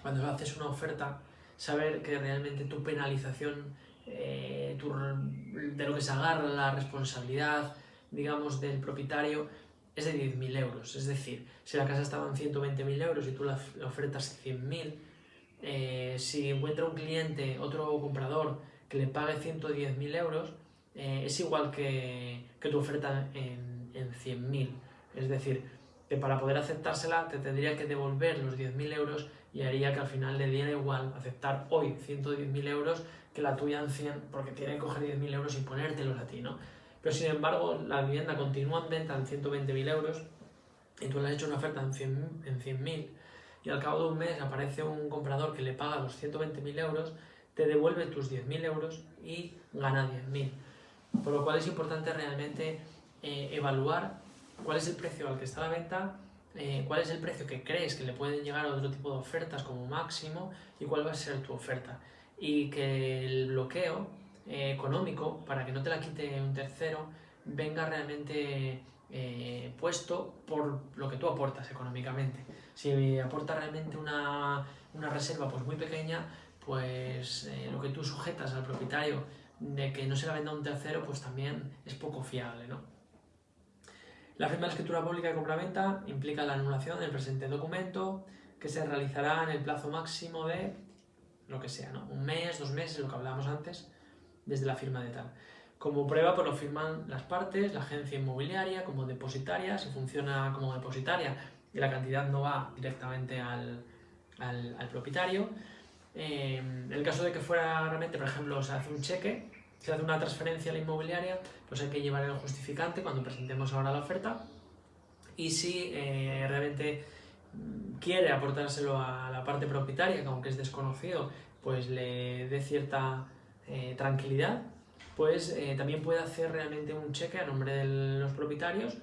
cuando haces una oferta, saber que realmente tu penalización, de lo que se agarra la responsabilidad, digamos, del propietario, es de 10.000 euros. Es decir, si la casa estaba en 120.000 euros y tú la ofertas 100.000, si encuentra un cliente, otro comprador, que le pague 110.000 euros, es igual que tu oferta en 100.000. Es decir, que para poder aceptársela te tendría que devolver los 10.000 euros y haría que al final le diera igual aceptar hoy 110.000 euros que la tuya en 100, porque tiene que coger 10.000 euros y ponértelos a ti, ¿no? Pero sin embargo, la vivienda continúa en venta en 120.000 euros y tú le has hecho una oferta en 100.000 y al cabo de un mes aparece un comprador que le paga los 120.000 euros, te devuelve tus 10.000 euros y gana 10.000. Por lo cual es importante realmente evaluar cuál es el precio al que está la venta, cuál es el precio que crees que le pueden llegar a otro tipo de ofertas como máximo y cuál va a ser tu oferta. Y que el bloqueo económico, para que no te la quite un tercero, venga realmente puesto por lo que tú aportas económicamente. Si aporta realmente una reserva pues muy pequeña, pues lo que tú sujetas al propietario de que no se la venda a un tercero, pues también es poco fiable, ¿no? La firma de la escritura pública de compraventa implica la anulación del presente documento, que se realizará en el plazo máximo de lo que sea, ¿no? 1 mes, 2 meses, lo que hablábamos antes, desde la firma de tal. Como prueba, pues lo firman las partes, la agencia inmobiliaria como depositaria. Si funciona como depositaria y la cantidad no va directamente al propietario. En el caso de que fuera realmente, por ejemplo, se hace un cheque, se hace una transferencia a la inmobiliaria, pues hay que llevar el justificante cuando presentemos ahora la oferta. Y si realmente quiere aportárselo a la parte propietaria, que aunque es desconocido, pues le dé cierta tranquilidad, pues también puede hacer realmente un cheque a nombre de los propietarios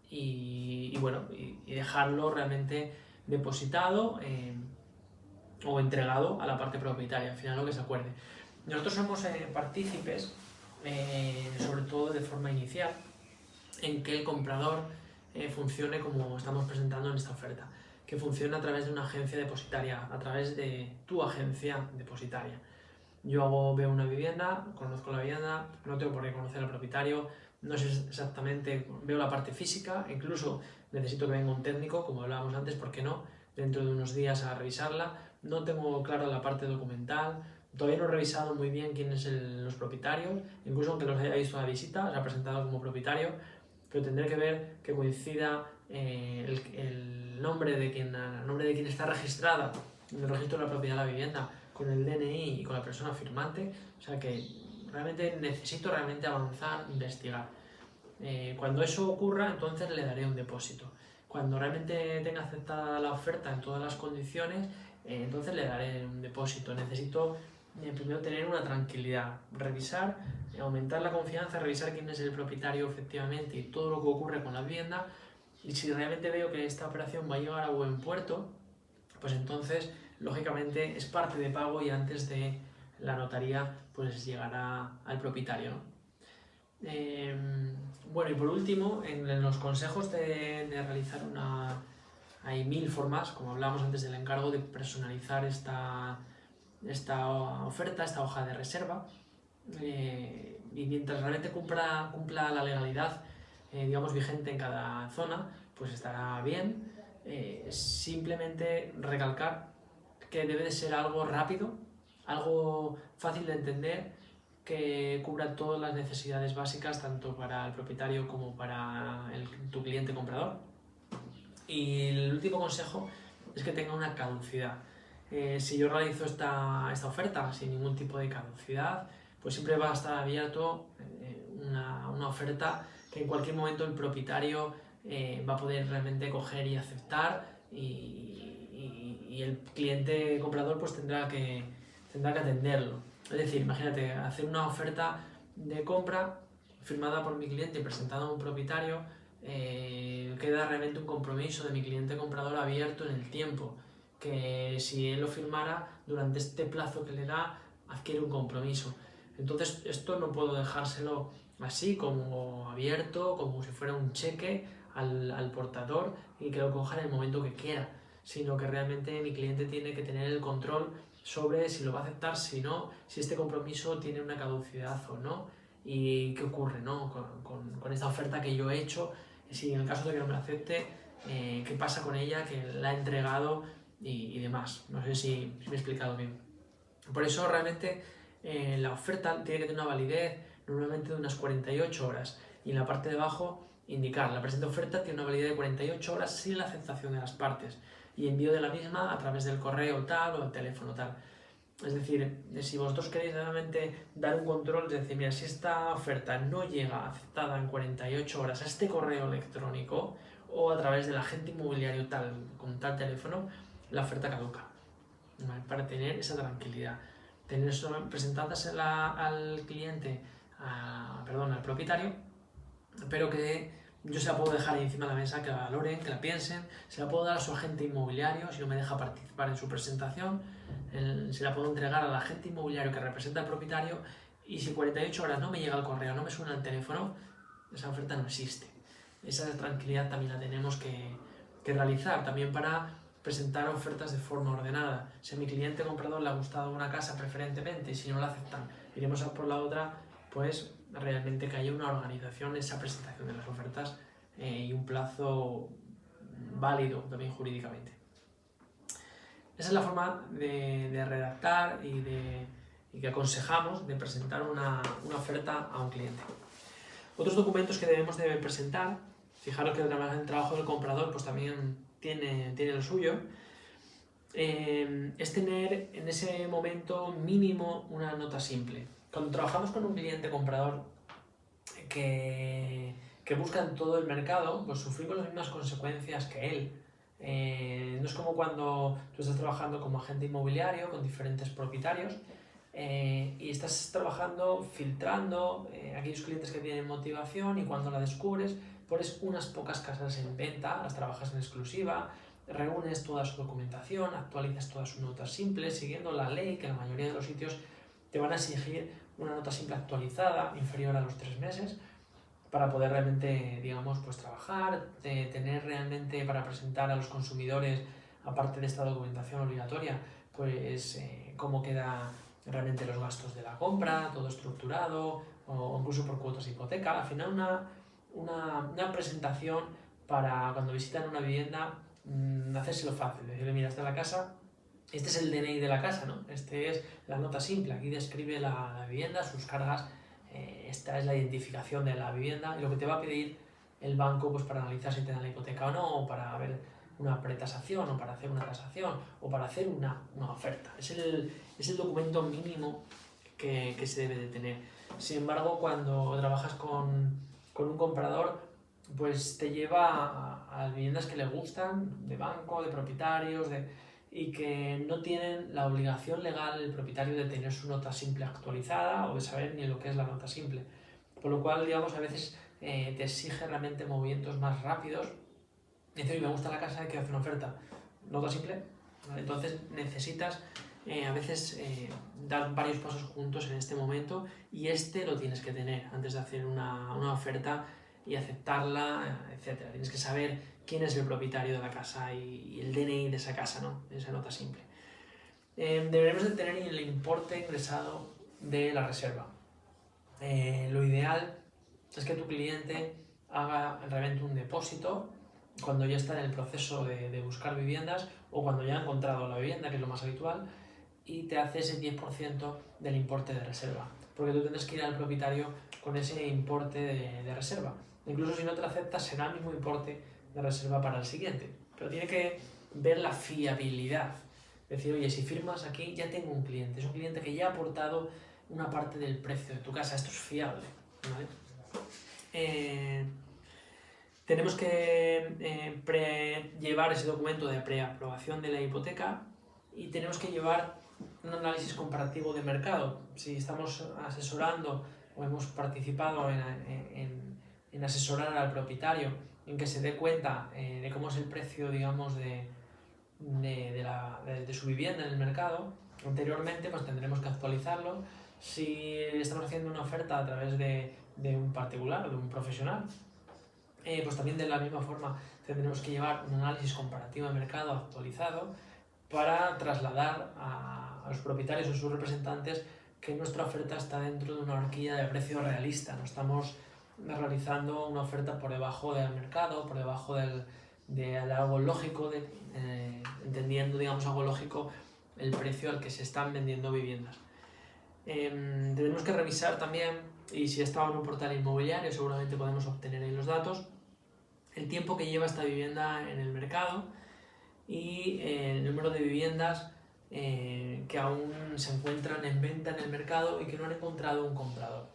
y dejarlo realmente depositado o entregado a la parte propietaria, al final lo que se acuerde. Nosotros somos partícipes, sobre todo de forma inicial, en que el comprador funcione como estamos presentando en esta oferta, que funcione a través de una agencia depositaria, a través de tu agencia depositaria. Yo veo una vivienda, conozco la vivienda, no tengo por qué conocer al propietario, no sé exactamente, veo la parte física, incluso necesito que venga un técnico, como hablábamos antes, ¿por qué no? Dentro de unos días a revisarla, no tengo claro la parte documental, todavía no he revisado muy bien quiénes son los propietarios, incluso aunque los haya visto a la visita, se ha presentado como propietario, pero tendré que ver que coincida el nombre de quien está registrada en el registro de la propiedad de la vivienda con el DNI y con la persona firmante, o sea que realmente necesito avanzar, investigar. Cuando eso ocurra, entonces le daré un depósito. Cuando realmente tenga aceptada la oferta en todas las condiciones, entonces le daré un depósito. Necesito primero tener una tranquilidad, revisar, aumentar la confianza, revisar quién es el propietario efectivamente y todo lo que ocurre con la vivienda. Y si realmente veo que esta operación va a llegar a buen puerto, pues entonces, lógicamente, es parte de pago y antes de la notaría, pues llegará al propietario, ¿no? Bueno, y por último, en los consejos de realizar hay 1000 formas, como hablábamos antes del encargo, de personalizar esta oferta, esta hoja de reserva, y mientras realmente cumpla la legalidad, digamos, vigente en cada zona, pues estará bien. Simplemente recalcar que debe de ser algo rápido, algo fácil de entender, que cubra todas las necesidades básicas, tanto para el propietario como para tu cliente comprador. Y el último consejo es que tenga una caducidad. Si yo realizo esta oferta sin ningún tipo de caducidad, pues siempre va a estar abierto una oferta que en cualquier momento el propietario va a poder realmente coger y aceptar, y el cliente comprador pues tendrá que atenderlo. Es decir, imagínate, hacer una oferta de compra firmada por mi cliente y presentada a un propietario, queda realmente un compromiso de mi cliente comprador abierto en el tiempo, que si él lo firmara durante este plazo que le da, adquiere un compromiso. Entonces esto no puedo dejárselo así como abierto, como si fuera un cheque al portador y que lo coja en el momento que quiera, sino que realmente mi cliente tiene que tener el control sobre si lo va a aceptar, si no, si este compromiso tiene una caducidad o no, y qué ocurre, ¿no? con esta oferta que yo he hecho, si en el caso de que no me acepte, qué pasa con ella, que la he entregado y demás. No sé si me he explicado bien. Por eso realmente la oferta tiene que tener una validez normalmente de unas 48 horas, y en la parte de abajo indicar: la presente oferta tiene una validez de 48 horas sin la aceptación de las partes y envío de la misma a través del correo tal o el teléfono tal. Es decir, si vosotros queréis realmente dar un control, es decir, mira, si esta oferta no llega aceptada en 48 horas a este correo electrónico o a través del agente inmobiliario tal, con tal teléfono, la oferta caduca, ¿vale? Para tener esa tranquilidad. Presentándosela al cliente, al propietario, pero que yo se la puedo dejar ahí encima de la mesa, que la valoren, que la piensen, se la puedo dar a su agente inmobiliario si no me deja participar en su presentación, se la puedo entregar al agente inmobiliario que representa al propietario, y si 48 horas no me llega el correo, no me suena el teléfono, esa oferta no existe. Esa tranquilidad también la tenemos que realizar, también para presentar ofertas de forma ordenada. Si a mi cliente comprador le ha gustado una casa preferentemente y si no la aceptan, iremos a por la otra, pues realmente que haya una organización en esa presentación de las ofertas y un plazo válido también jurídicamente. Esa es la forma de redactar y que aconsejamos de presentar una oferta a un cliente. Otros documentos que debemos de presentar, fijaros que el trabajo del comprador pues también tiene lo suyo, es tener en ese momento mínimo una nota simple. Cuando trabajamos con un cliente comprador que busca en todo el mercado, pues sufrimos las mismas consecuencias que él. No es como cuando tú estás trabajando como agente inmobiliario con diferentes propietarios y estás trabajando, filtrando aquellos clientes que tienen motivación y cuando la descubres pones unas pocas casas en venta, las trabajas en exclusiva, reúnes toda su documentación, actualizas todas sus notas simples, siguiendo la ley que en la mayoría de los sitios te van a exigir una nota simple actualizada inferior a los 3 meses para poder realmente, digamos, pues trabajar, tener realmente para presentar a los consumidores, aparte de esta documentación obligatoria, pues cómo queda realmente los gastos de la compra, todo estructurado, o incluso por cuotas de hipoteca. Al final una presentación para cuando visitan una vivienda, hacérselo fácil, decirle, mira, esta es la casa, este es el DNI de la casa, ¿no? Este es la nota simple, aquí describe la vivienda, sus cargas, esta es la identificación de la vivienda y lo que te va a pedir el banco pues para analizar si te dan la hipoteca o no, o para ver una pretasación, o para hacer una tasación, o para hacer una oferta. Es el documento mínimo que se debe de tener. Sin embargo, cuando trabajas con un comprador, pues te lleva a viviendas que le gustan, de banco, de propietarios, y que no tienen la obligación legal el propietario de tener su nota simple actualizada o de saber ni lo que es la nota simple. Por lo cual, digamos, a veces te exige realmente movimientos más rápidos. Dice, oye, me gusta la casa, hay que hacer una oferta. Nota simple. Entonces necesitas a veces dar varios pasos juntos en este momento y lo tienes que tener antes de hacer una oferta y aceptarla, etc. Tienes que saber quién es el propietario de la casa y el DNI de esa casa, ¿no? Esa nota simple. Deberemos de tener el importe ingresado de la reserva. Lo ideal es que tu cliente haga realmente un depósito cuando ya está en el proceso de buscar viviendas o cuando ya ha encontrado la vivienda, que es lo más habitual, y te hace ese 10% del importe de reserva. Porque tú tendrás que ir al propietario con ese importe de reserva. Incluso si no te lo aceptas, será el mismo importe de reserva para el siguiente. Pero tiene que ver la fiabilidad. Es decir, oye, si firmas aquí, ya tengo un cliente. Es un cliente que ya ha aportado una parte del precio de tu casa. Esto es fiable, ¿vale? Tenemos que llevar ese documento de preaprobación de la hipoteca y tenemos que llevar un análisis comparativo de mercado. Si estamos asesorando o hemos participado en asesorar al propietario en que se dé cuenta de cómo es el precio, digamos, de su vivienda en el mercado, anteriormente pues tendremos que actualizarlo. Si estamos haciendo una oferta a través de un particular o de un profesional, pues también de la misma forma tendremos que llevar un análisis comparativo de mercado actualizado para trasladar a los propietarios o sus representantes que nuestra oferta está dentro de una horquilla de precio realista. No estamos realizando una oferta por debajo del mercado, por debajo de algo lógico, entendiendo, digamos, algo lógico el precio al que se están vendiendo viviendas. Tenemos que revisar también, y si estaba en un portal inmobiliario seguramente podemos obtener ahí los datos, el tiempo que lleva esta vivienda en el mercado y el número de viviendas que aún se encuentran en venta en el mercado y que no han encontrado un comprador.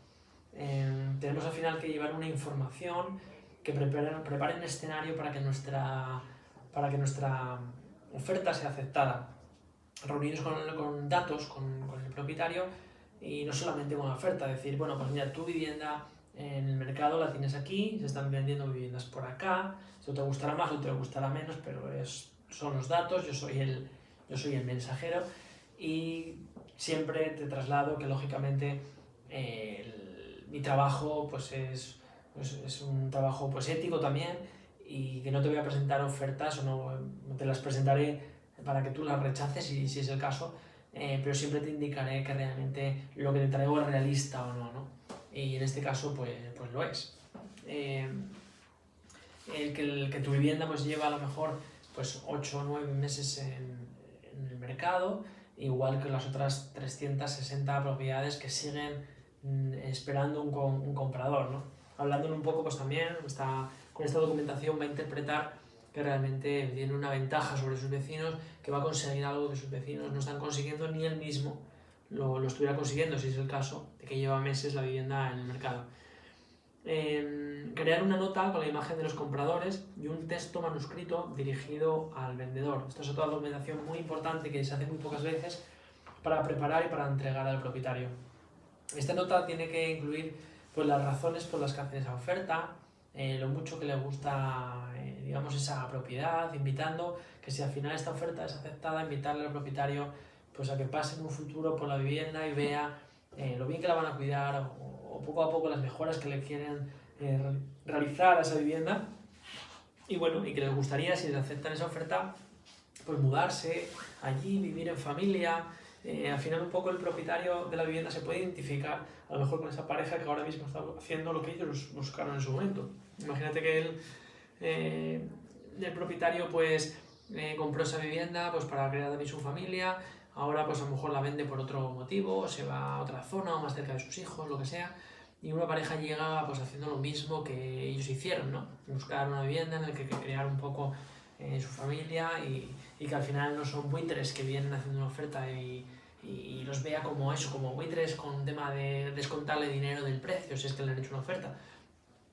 Tenemos al final que llevar una información que prepare un escenario para que nuestra oferta sea aceptada. Reunirnos con datos, con el propietario y no solamente con la oferta, decir, bueno, pues mira, tu vivienda en el mercado la tienes aquí, se están vendiendo viviendas por acá, esto te gustará más o te gustará menos, pero son los datos, yo soy el mensajero y siempre te traslado que lógicamente mi trabajo pues es un trabajo pues ético también y que no te voy a presentar ofertas o no te las presentaré para que tú las rechaces si es el caso, pero siempre te indicaré que realmente lo que te traigo es realista o no, ¿no? Y en este caso pues lo es. El que tu vivienda pues lleva a lo mejor pues 8 o 9 meses en el mercado, igual que las otras 360 propiedades que siguen esperando un comprador, ¿no? Hablándole un poco pues también con esta documentación va a interpretar que realmente tiene una ventaja sobre sus vecinos, que va a conseguir algo que sus vecinos no están consiguiendo ni él mismo lo estuviera consiguiendo, si es el caso de que lleva meses la vivienda en el mercado. Crear una nota con la imagen de los compradores y un texto manuscrito dirigido al vendedor. Esta es otra documentación muy importante que se hace muy pocas veces para preparar y para entregar al propietario. Esta nota tiene que incluir pues, las razones por las que hacen esa oferta, lo mucho que le gusta digamos, esa propiedad, invitando que si al final esta oferta es aceptada, invitarle al propietario pues, a que pase en un futuro por la vivienda y vea lo bien que la van a cuidar o poco a poco las mejoras que le quieren realizar a esa vivienda y bueno, y que les gustaría, si les aceptan esa oferta, pues mudarse allí, vivir en familia. Al final un poco el propietario de la vivienda se puede identificar a lo mejor con esa pareja que ahora mismo está haciendo lo que ellos buscaron en su momento. Imagínate que el propietario pues compró esa vivienda pues para crear también su familia, ahora pues a lo mejor la vende por otro motivo, se va a otra zona o más cerca de sus hijos, lo que sea, y una pareja llega pues haciendo lo mismo que ellos hicieron, ¿no? Buscar una vivienda en la que crear un poco su familia y que al final no son buitres que vienen haciendo una oferta y los vea como eso, como buitres con tema de descontarle dinero del precio si es que le han hecho una oferta,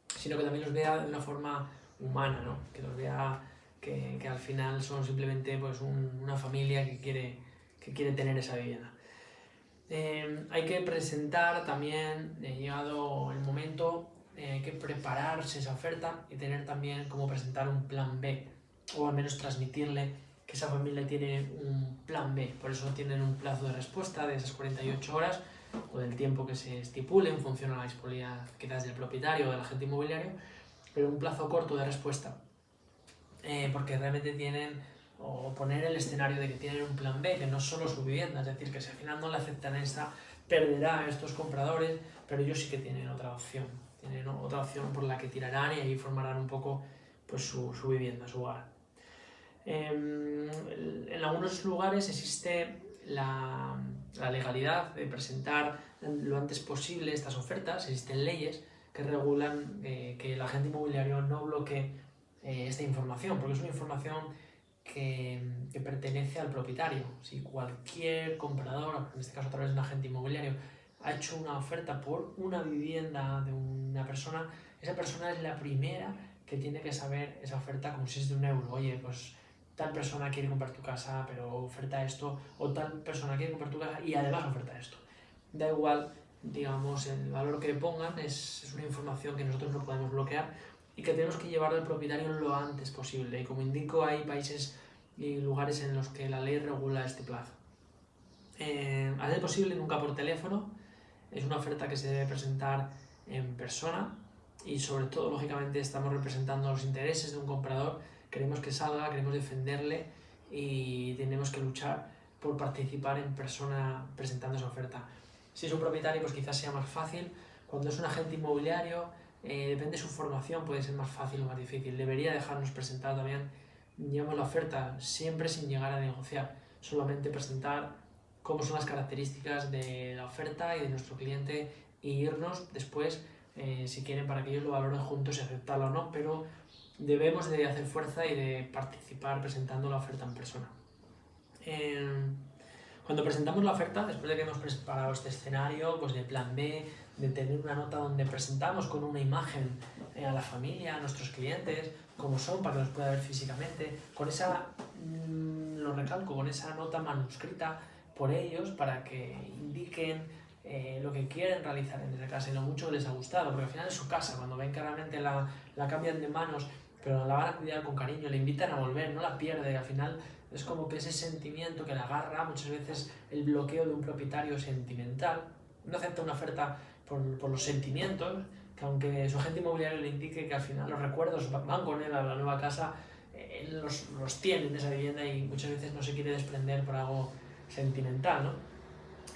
sino que también los vea de una forma humana, ¿no? Que los vea que al final son simplemente pues una familia que quiere tener esa vivienda. Hay que presentar también, llegado el momento, hay que prepararse esa oferta y tener también cómo presentar un plan B, o al menos transmitirle que esa familia tiene un plan B. Por eso tienen un plazo de respuesta de esas 48 horas o del tiempo que se estipule en función a la disponibilidad quizás del propietario o del agente inmobiliario, pero un plazo corto de respuesta, porque realmente tienen, o poner el escenario de que tienen un plan B, que no es solo su vivienda, es decir, que si al final no le aceptan esta, perderá a estos compradores, pero ellos sí que tienen otra opción por la que tirarán y ahí formarán un poco pues, su vivienda, su hogar. En algunos lugares existe la legalidad de presentar lo antes posible estas ofertas, existen leyes que regulan que el agente inmobiliario no bloquee esta información, porque es una información que pertenece al propietario. Si cualquier comprador, en este caso a través de un agente inmobiliario, ha hecho una oferta por una vivienda de una persona, esa persona es la primera que tiene que saber esa oferta como si es de €1. Oye, pues tal persona quiere comprar tu casa, pero oferta esto, o tal persona quiere comprar tu casa y además oferta esto. Da igual, digamos, el valor que le pongan, es una información que nosotros no podemos bloquear y que tenemos que llevar al propietario lo antes posible. Y como indico, hay países y lugares en los que la ley regula este plazo. A ser posible, nunca por teléfono. Es una oferta que se debe presentar en persona y sobre todo, lógicamente, estamos representando los intereses de un comprador. Queremos que salga, queremos defenderle y tenemos que luchar por participar en persona presentando esa oferta. Si es un propietario, pues quizás sea más fácil. Cuando es un agente inmobiliario, depende de su formación, puede ser más fácil o más difícil. Debería dejarnos presentar también, digamos, la oferta, siempre sin llegar a negociar. Solamente presentar cómo son las características de la oferta y de nuestro cliente e irnos después, si quieren, para que ellos lo valoren juntos y aceptarlo o no, pero debemos de hacer fuerza y de participar presentando la oferta en persona. Cuando presentamos la oferta, después de que hemos preparado este escenario, pues de plan B, de tener una nota donde presentamos con una imagen a la familia, a nuestros clientes, cómo son, para que los pueda ver físicamente, con esa, lo recalco, con esa nota manuscrita por ellos para que indiquen lo que quieren realizar en esa casa y lo mucho que les ha gustado, porque al final es su casa, cuando ven que realmente la cambian de manos, pero la van a cuidar con cariño, le invitan a volver, no la pierde, al final es como que ese sentimiento que la agarra, muchas veces el bloqueo de un propietario sentimental, no acepta una oferta por los sentimientos, que que aunque su agente inmobiliario le indique que al final los recuerdos van con él a la nueva casa, él los tiene en esa vivienda y muchas veces no se quiere desprender por algo sentimental, ¿no?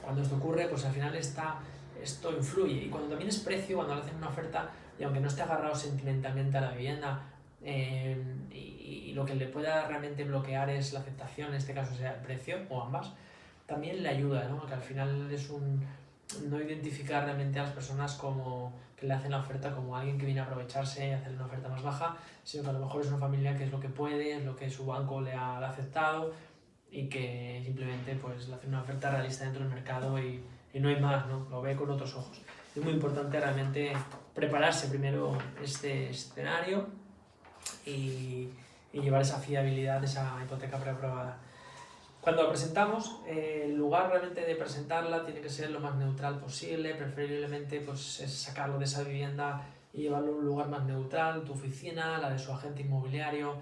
Cuando esto ocurre, pues al final esto influye. Y cuando también es precio, cuando le hacen una oferta y aunque no esté agarrado sentimentalmente a la vivienda, y lo que le pueda realmente bloquear es la aceptación, en este caso sea el precio o ambas, también le ayuda, ¿no? Que al final es no identificar realmente a las personas como que le hacen la oferta como alguien que viene a aprovecharse y hacerle una oferta más baja, sino que a lo mejor es una familia que es lo que puede, es lo que su banco le ha aceptado y que simplemente pues le hace una oferta realista dentro del mercado y no hay más, ¿no? Lo ve con otros ojos. Es muy importante realmente prepararse primero este escenario y llevar esa fiabilidad de esa hipoteca preaprobada. Cuando la presentamos, el lugar realmente de presentarla tiene que ser lo más neutral posible, preferiblemente pues, es sacarlo de esa vivienda y llevarlo a un lugar más neutral, tu oficina, la de su agente inmobiliario,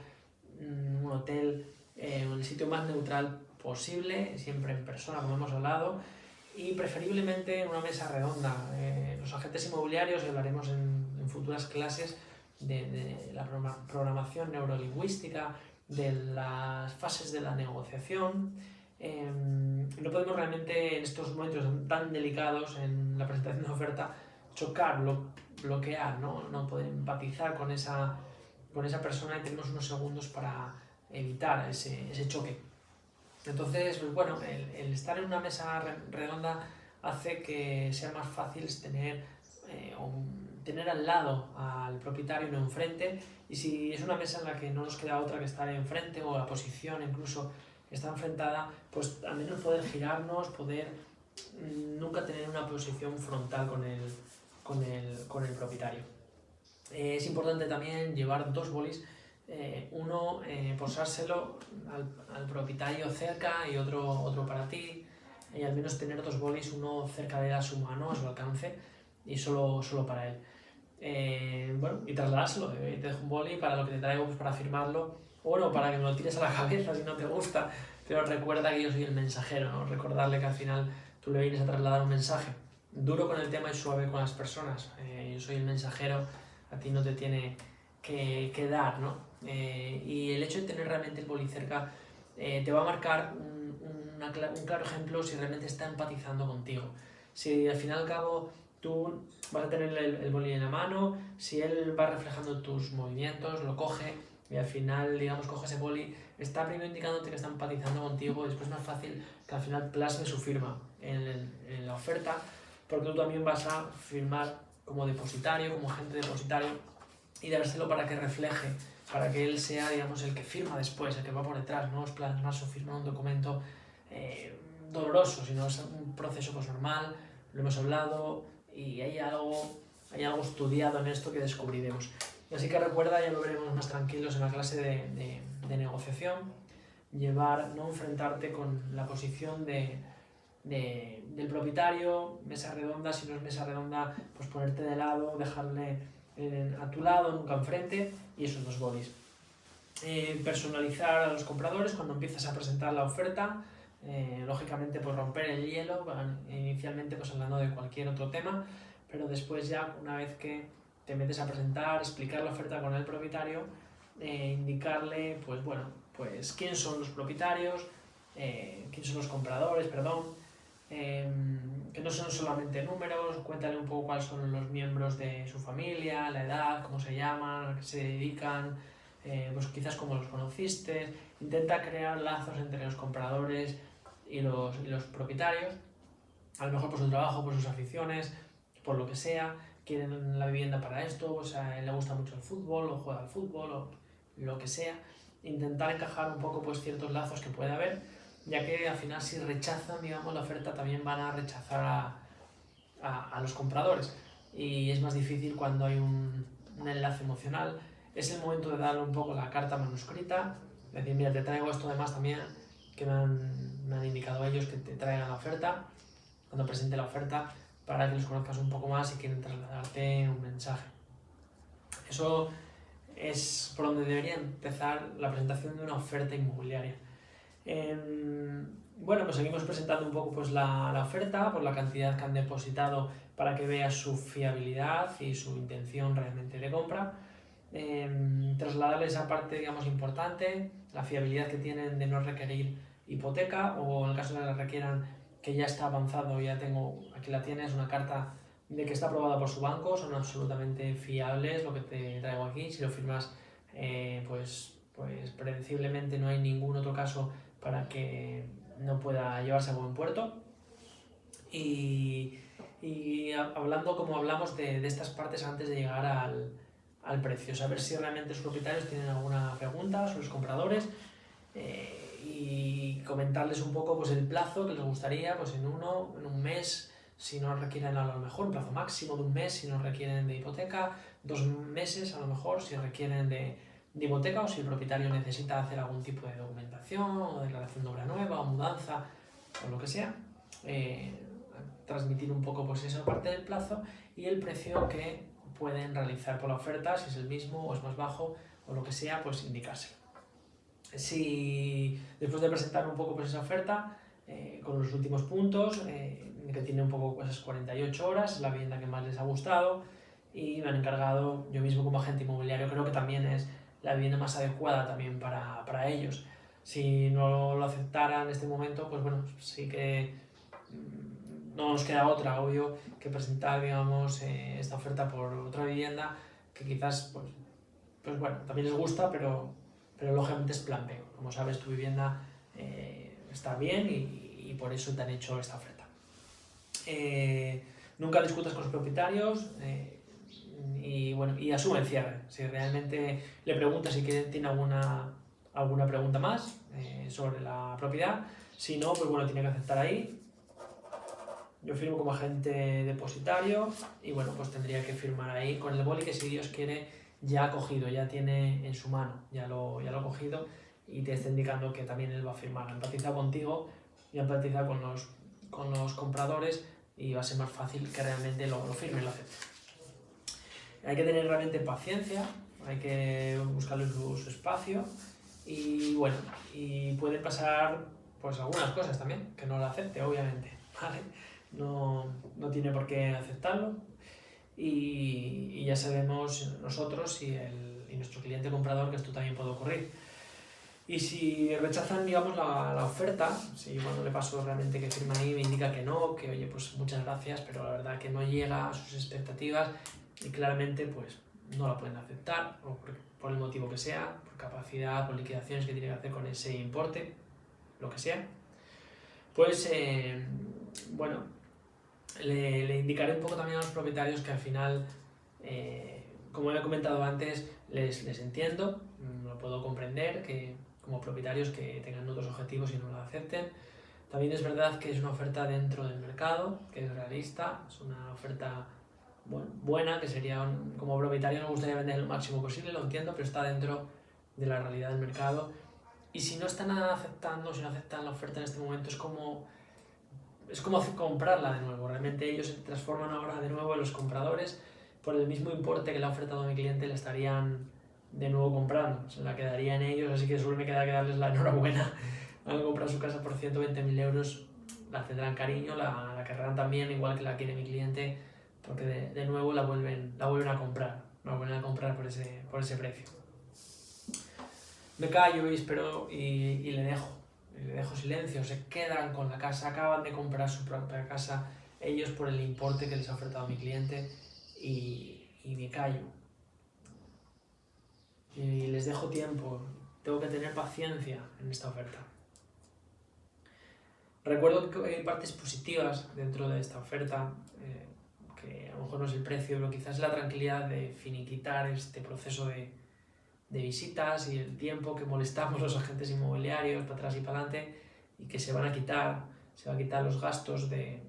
un hotel, el sitio más neutral posible, siempre en persona, como hemos hablado, y preferiblemente una mesa redonda. Los agentes inmobiliarios, hablaremos en futuras clases de la programación neurolingüística, de las fases de la negociación. No podemos realmente en estos momentos tan delicados en la presentación de oferta chocar, bloquear, no poder empatizar con esa persona y tenemos unos segundos para evitar ese choque. Entonces, pues bueno, el estar en una mesa redonda hace que sea más fácil tener al lado al propietario y no enfrente, y si es una mesa en la que no nos queda otra que estar enfrente o la posición incluso está enfrentada, pues al menos poder girarnos, poder nunca tener una posición frontal con el propietario. Es importante también llevar 2 bolis, uno posárselo al propietario cerca y otro para ti, y al menos tener 2 bolis, uno cerca de él a su mano, a su alcance, y solo para él. Bueno, y trasladárselo, te dejo un boli para lo que te traigo, pues para firmarlo, o bueno, para que me lo tires a la cabeza si no te gusta, pero recuerda que yo soy el mensajero, ¿no? Recordarle que al final tú le vienes a trasladar un mensaje, duro con el tema y suave con las personas. Yo soy el mensajero, a ti no te tiene que dar, ¿no? Y el hecho de tener realmente el boli cerca te va a marcar un claro ejemplo si realmente está empatizando contigo. Si al fin y al cabo tú vas a tener el boli en la mano, si él va reflejando tus movimientos, lo coge y al final, digamos, coge ese boli, está primero indicándote que está empatizando contigo, y después es más fácil que al final plasme su firma en la oferta, porque tú también vas a firmar como depositario, como agente depositario, y dárselo para que refleje, para que él sea, digamos, el que firma después, el que va por detrás, no es plasmar su firma en un documento doloroso, sino es un proceso pues normal, lo hemos hablado, y hay algo estudiado en esto que descubriremos. Así que recuerda, ya lo veremos más tranquilos en la clase de negociación, no enfrentarte con la posición del propietario, mesa redonda, si no es mesa redonda, pues ponerte de lado, dejarle a tu lado, nunca enfrente, y esos 2 bolis. Personalizar a los compradores cuando empiezas a presentar la oferta, lógicamente pues romper el hielo, inicialmente pues hablando de cualquier otro tema, pero después ya una vez que te metes a presentar, explicar la oferta con el propietario, indicarle pues bueno, pues quién son los propietarios, quién son los compradores, que no son solamente números, cuéntale un poco cuáles son los miembros de su familia, la edad, cómo se llaman, a qué se dedican, pues quizás cómo los conociste. Intenta crear lazos entre los compradores y los propietarios, a lo mejor por su trabajo, por sus aficiones, por lo que sea, quieren la vivienda para esto, o sea, a él le gusta mucho el fútbol, o juega al fútbol, o lo que sea. Intentar encajar un poco pues ciertos lazos que puede haber, ya que al final si rechazan, digamos, la oferta también van a rechazar a los compradores, y es más difícil cuando hay un enlace emocional. Es el momento de darle un poco la carta manuscrita, decir, mira, te traigo esto además también, que me han indicado ellos que te traigan la oferta, cuando presente la oferta, para que los conozcas un poco más y quieren trasladarte un mensaje. Eso es por donde debería empezar la presentación de una oferta inmobiliaria. Bueno, pues seguimos presentando un poco pues la oferta por la cantidad que han depositado para que veas su fiabilidad y su intención realmente de compra. Trasladarles esa parte, digamos, importante, la fiabilidad que tienen de no requerir hipoteca, o en el caso de que la requieran, que ya está avanzado, ya tengo, aquí la tienes, una carta de que está aprobada por su banco, son absolutamente fiables lo que te traigo aquí. Si lo firmas, pues predeciblemente no hay ningún otro caso para que no pueda llevarse a buen puerto. Y hablando como hablamos de estas partes antes de llegar al precio, saber si realmente los propietarios tienen alguna pregunta sobre los compradores, y comentarles un poco pues, el plazo que les gustaría, pues en un mes, si no requieren a lo mejor un plazo máximo de un mes, si no requieren de hipoteca, 2 meses a lo mejor si requieren de hipoteca, o si el propietario necesita hacer algún tipo de documentación o declaración de obra nueva o mudanza o lo que sea. Transmitir un poco pues esa parte del plazo y el precio que pueden realizar por la oferta, si es el mismo o es más bajo o lo que sea, pues indicárselo. Si después de presentar un poco pues esa oferta, con los últimos puntos, que tiene un poco esas 48 horas, es la vivienda que más les ha gustado y me han encargado, yo mismo como agente inmobiliario, creo que también es la vivienda más adecuada también para ellos. Si no lo aceptara en este momento, pues bueno, sí que no nos queda otra, obvio, que presentar, digamos, esta oferta por otra vivienda que quizás, pues bueno, también les gusta, pero lógicamente es plan B. Como sabes, tu vivienda está bien y por eso te han hecho esta oferta. Nunca discutas con los propietarios, y asume el cierre. Si realmente le preguntas si tiene alguna pregunta más sobre la propiedad, si no, pues bueno, tiene que aceptar ahí. Yo firmo como agente depositario y bueno, pues tendría que firmar ahí con el boli que, si Dios quiere, ya ha cogido, ya tiene en su mano, ya lo ha cogido y te está indicando que también él va a firmar. Empatiza contigo y empatiza con los compradores y va a ser más fácil que realmente lo firme y lo acepte. Hay que tener realmente paciencia, hay que buscarle su espacio y bueno, y puede pasar pues algunas cosas también, que no lo acepte, obviamente, ¿vale? No tiene por qué aceptarlo y ya sabemos nosotros y nuestro cliente comprador que esto también puede ocurrir. Y si rechazan, digamos, la oferta, si cuando le paso realmente que firma ahí me indica que no, que oye, pues muchas gracias, pero la verdad que no llega a sus expectativas y claramente pues no la pueden aceptar, o por el motivo que sea, por capacidad, por liquidaciones que tiene que hacer con ese importe, lo que sea, pues bueno, le indicaré un poco también a los propietarios que al final, como he comentado antes, les entiendo, lo puedo comprender, que como propietarios que tengan otros objetivos y no lo acepten. También es verdad que es una oferta dentro del mercado, que es realista, es una oferta buena, que sería, como propietario nos gustaría vender lo máximo posible, lo entiendo, pero está dentro de la realidad del mercado. Y si no están aceptando, si no aceptan la oferta en este momento, es como comprarla de nuevo. Realmente ellos se transforman ahora de nuevo en los compradores. Por el mismo importe que le ha ofertado a mi cliente, le estarían de nuevo comprando. Se la quedaría en ellos, así que solo me queda que darles la enhorabuena. Van a comprar su casa por 120.000 euros, la tendrán cariño, la querrán también, igual que la quiere mi cliente, porque de nuevo la vuelven a comprar. La vuelven a comprar por ese precio. Me callo y espero y le dejo silencio. Se quedan con la casa, acaban de comprar su propia casa ellos por el importe que les ha ofertado mi cliente, y me callo y les dejo tiempo. Tengo que tener paciencia en esta oferta. Recuerdo que hay partes positivas dentro de esta oferta, que a lo mejor no es el precio, pero quizás la tranquilidad de finiquitar este proceso de visitas y el tiempo que molestamos los agentes inmobiliarios para atrás y para adelante, y que se va a quitar los gastos de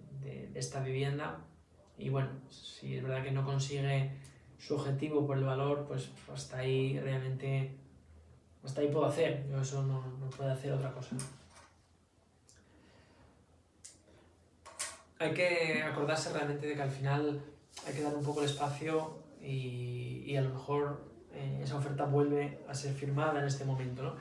esta vivienda. Y bueno, si es verdad que no consigue su objetivo por el valor, pues hasta ahí puedo hacer, yo eso no puedo hacer otra cosa. Hay que acordarse realmente de que al final hay que dar un poco el espacio y a lo mejor esa oferta vuelve a ser firmada en este momento, ¿no?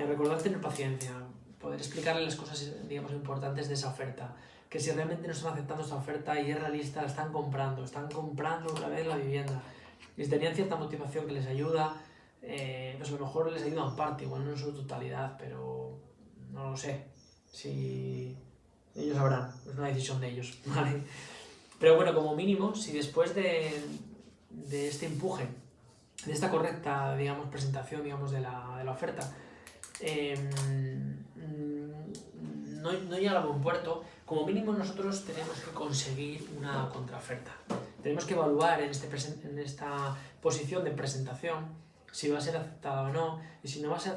Recordad tener paciencia. poder explicarle las cosas, digamos, importantes de esa oferta. Que si realmente no están aceptando esta oferta y es realista, la están comprando otra vez la vivienda. Y si tenían cierta motivación que les ayuda, pues a lo mejor les ayuda en parte, igual no en su totalidad, pero no lo sé. Si ellos sabrán, es una decisión de ellos, ¿vale? Pero bueno, como mínimo, si después de este empuje, de esta correcta, digamos, presentación, digamos, de la oferta, no llega a buen puerto, como mínimo nosotros tenemos que conseguir una contraoferta. Tenemos que evaluar en esta posición de presentación si va a ser aceptada o no, y si no va a ser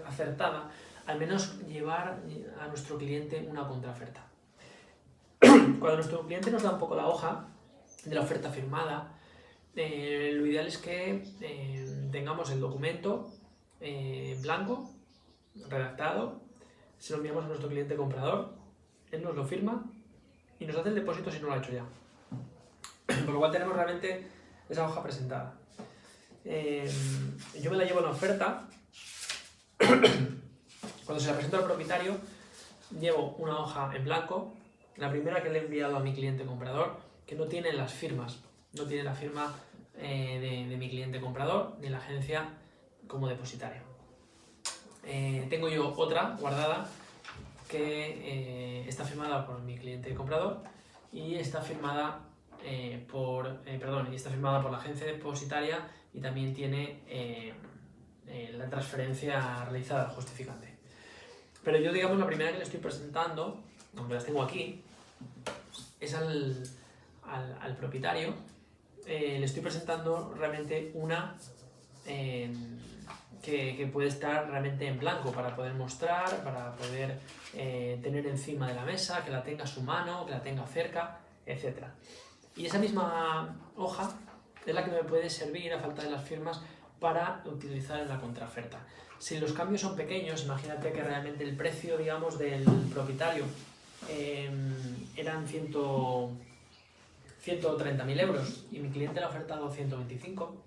acertada, al menos llevar a nuestro cliente una contraoferta. Cuando nuestro cliente nos da un poco la hoja de la oferta firmada, lo ideal es que tengamos el documento blanco, redactado, se lo enviamos a nuestro cliente comprador, él nos lo firma y nos hace el depósito si no lo ha hecho ya. Por lo cual tenemos realmente esa hoja presentada. Yo me la llevo en la oferta. Cuando se la presento al propietario, llevo una hoja en blanco, la primera que le he enviado a mi cliente comprador, que no tiene las firmas, no tiene la firma de mi cliente comprador ni la agencia como depositario. Tengo yo otra guardada que está firmada por mi cliente comprador y está firmada por la agencia depositaria y también tiene la transferencia realizada al justificante. Pero yo, digamos, la primera que le estoy presentando, aunque las tengo aquí, es al propietario. Le estoy presentando realmente una que puede estar realmente en blanco para poder mostrar, para poder tener encima de la mesa, que la tenga a su mano, que la tenga cerca, etc. Y esa misma hoja es la que me puede servir, a falta de las firmas, para utilizar en la contraoferta. Si los cambios son pequeños, imagínate que realmente el precio, digamos, del propietario eran 130.000 euros y mi cliente le ha ofertado 125,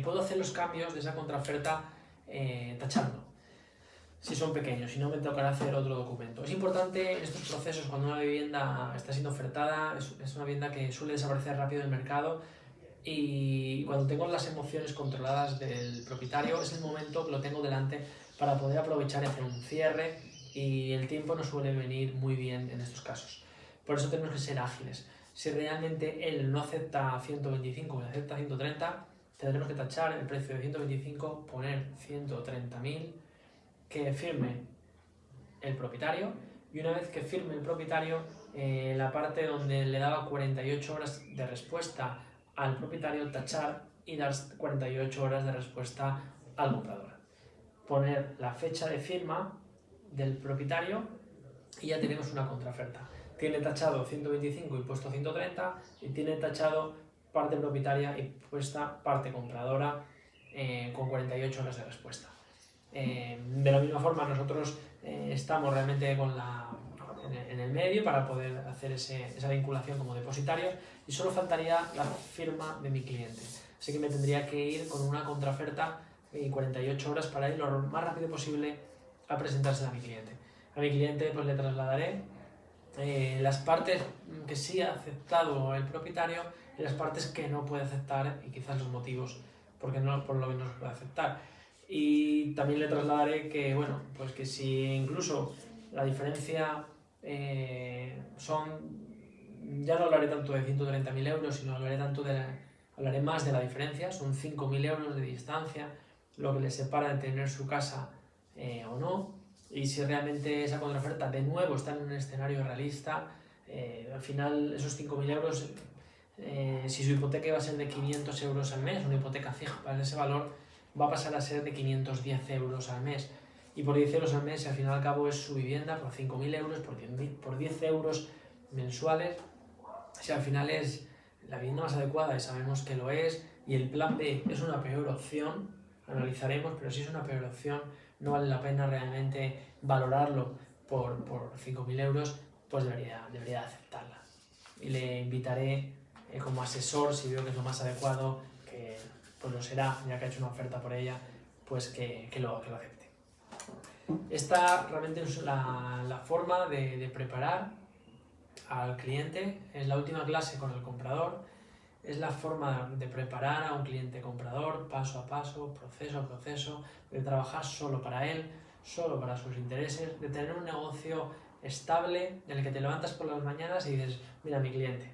puedo hacer los cambios de esa contraoferta tachando, si son pequeños, si no me tocará hacer otro documento. Es importante en estos procesos, cuando una vivienda está siendo ofertada, es una vivienda que suele desaparecer rápido del mercado, y cuando tengo las emociones controladas del propietario es el momento que lo tengo delante para poder aprovechar y hacer un cierre, y el tiempo no suele venir muy bien en estos casos. Por eso tenemos que ser ágiles. Si realmente él no acepta 125 y acepta 130, tendremos que tachar el precio de 125, poner 130.000, que firme el propietario, y una vez que firme el propietario, la parte donde le daba 48 horas de respuesta al propietario, tachar y dar 48 horas de respuesta al comprador. Poner la fecha de firma del propietario y ya tenemos una contraoferta. Tiene tachado 125 y puesto 130, y tiene tachado parte propietaria y puesta parte compradora con 48 horas de respuesta. De la misma forma, nosotros estamos realmente en el medio para poder hacer esa vinculación como depositario, y solo faltaría la firma de mi cliente. Así que me tendría que ir con una contraoferta y 48 horas para ir lo más rápido posible a presentársela a mi cliente. A mi cliente pues le trasladaré las partes que sí ha aceptado el propietario y las partes que no puede aceptar, y quizás los motivos por lo que no se puede aceptar. Y también le trasladaré que, bueno, pues que si incluso la diferencia ya no hablaré tanto de 130.000 euros, sino hablaré más de la diferencia, son 5.000 euros de distancia lo que le separa de tener su casa o no. Y si realmente esa contraoferta de nuevo está en un escenario realista, al final esos 5.000 euros, si su hipoteca iba a ser de 500 euros al mes, una hipoteca fija para ese valor, va a pasar a ser de 510 euros al mes. Y por 10 euros al mes, al final y al cabo, es su vivienda por 5.000 euros, por 10 euros mensuales. Si al final es la vivienda más adecuada, y sabemos que lo es, y el plan B es una peor opción, analizaremos, pero si es una peor opción, no vale la pena realmente valorarlo por 5.000 euros, pues debería aceptarla. Y le invitaré como asesor, si veo que es lo más adecuado, que pues lo será, ya que ha hecho una oferta por ella, pues que lo acepte. Esta realmente es la forma de preparar al cliente, es la última clase con el comprador, es la forma de preparar a un cliente comprador paso a paso, proceso a proceso, de trabajar solo para él, solo para sus intereses, de tener un negocio estable en el que te levantas por las mañanas y dices, mira, mi cliente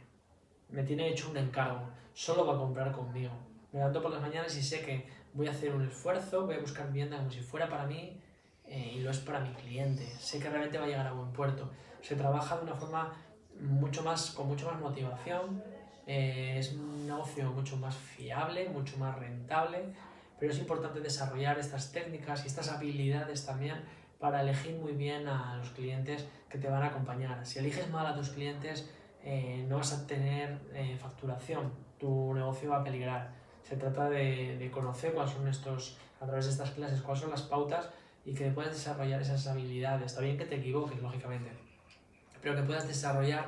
me tiene hecho un encargo, solo va a comprar conmigo. Me levanto por las mañanas y sé que voy a hacer un esfuerzo, voy a buscar vivienda como si fuera para mí y lo es para mi cliente. Sé que realmente va a llegar a buen puerto. Se trabaja de una forma con mucho más motivación, es un negocio mucho más fiable, mucho más rentable, pero es importante desarrollar estas técnicas y estas habilidades también para elegir muy bien a los clientes que te van a acompañar. Si eliges mal a tus clientes, no vas a tener facturación, tu negocio va a peligrar. Se trata de conocer cuáles son a través de estas clases, cuáles son las pautas y que puedas desarrollar esas habilidades. Está bien que te equivoques, lógicamente, pero que puedas desarrollar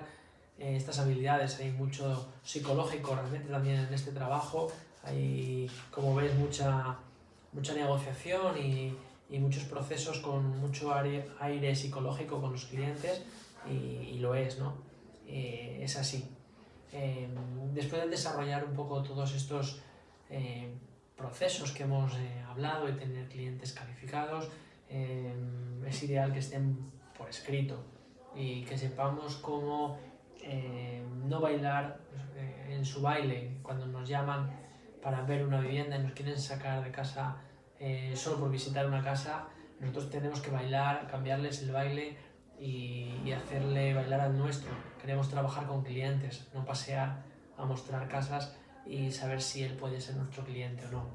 estas habilidades. Hay mucho psicológico realmente también en este trabajo, hay, como ves, mucha negociación y muchos procesos con mucho aire psicológico con los clientes y lo es, ¿no? Es así. Después de desarrollar un poco todos estos procesos que hemos hablado y tener clientes calificados, es ideal que estén por escrito y que sepamos cómo no bailar en su baile cuando nos llaman para ver una vivienda y nos quieren sacar de casa solo por visitar una casa. Nosotros tenemos que bailar, cambiarles el baile y hacerle bailar al nuestro. Queremos trabajar con clientes, no pasear a mostrar casas y saber si él puede ser nuestro cliente o no.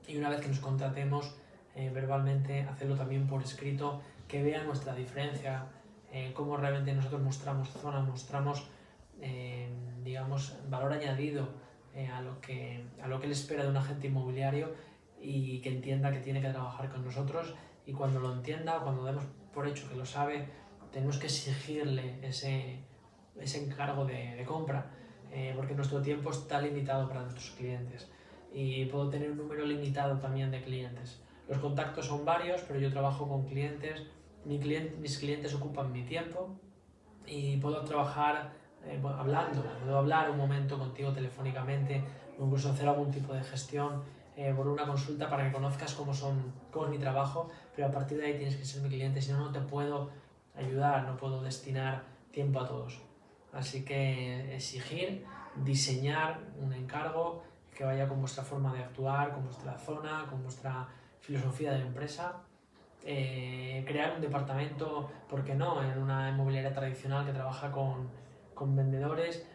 Y una vez que nos contratemos verbalmente, hacerlo también por escrito, que vean nuestra diferencia, cómo realmente nosotros mostramos zona, mostramos digamos, valor añadido a lo que él espera de un agente inmobiliario y que entienda que tiene que trabajar con nosotros, y cuando lo entienda, cuando demos por hecho que lo sabe, tenemos que exigirle ese encargo de compra, porque nuestro tiempo está limitado para nuestros clientes y puedo tener un número limitado también de clientes. Los contactos son varios, pero yo trabajo con clientes, mis clientes ocupan mi tiempo y puedo trabajar hablando, puedo hablar un momento contigo telefónicamente o incluso hacer algún tipo de gestión por una consulta para que conozcas cómo es mi trabajo, pero a partir de ahí tienes que ser mi cliente, si no, no te puedo ayudar, no puedo destinar tiempo a todos. Así que exigir, diseñar un encargo que vaya con vuestra forma de actuar, con vuestra zona, con vuestra filosofía de la empresa. Crear un departamento, ¿por qué no?, en una inmobiliaria tradicional que trabaja con vendedores,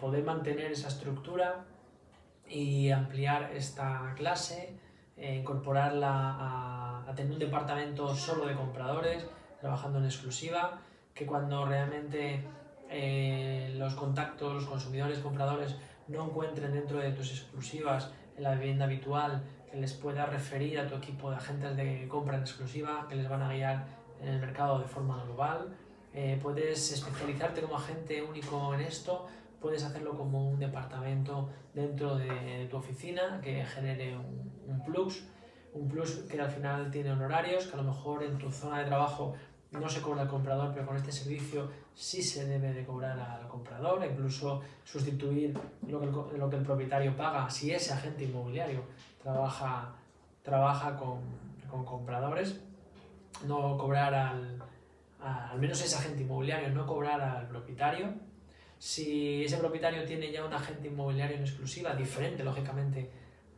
poder mantener esa estructura y ampliar esta clase, incorporarla a tener un departamento solo de compradores, trabajando en exclusiva, que cuando realmente los contactos, los consumidores, compradores no encuentren dentro de tus exclusivas en la vivienda habitual, que les puedas referir a tu equipo de agentes de compra en exclusiva, que les van a guiar en el mercado de forma global. Puedes especializarte como agente único en esto, puedes hacerlo como un departamento dentro de tu oficina que genere un plus que al final tiene honorarios, que a lo mejor en tu zona de trabajo no se cobra al comprador, pero con este servicio sí se debe de cobrar al comprador, incluso sustituir lo que el propietario paga si ese agente inmobiliario trabaja con compradores, no cobrar al menos ese agente inmobiliario, no cobrar al propietario. Si ese propietario tiene ya un agente inmobiliario en exclusiva, diferente lógicamente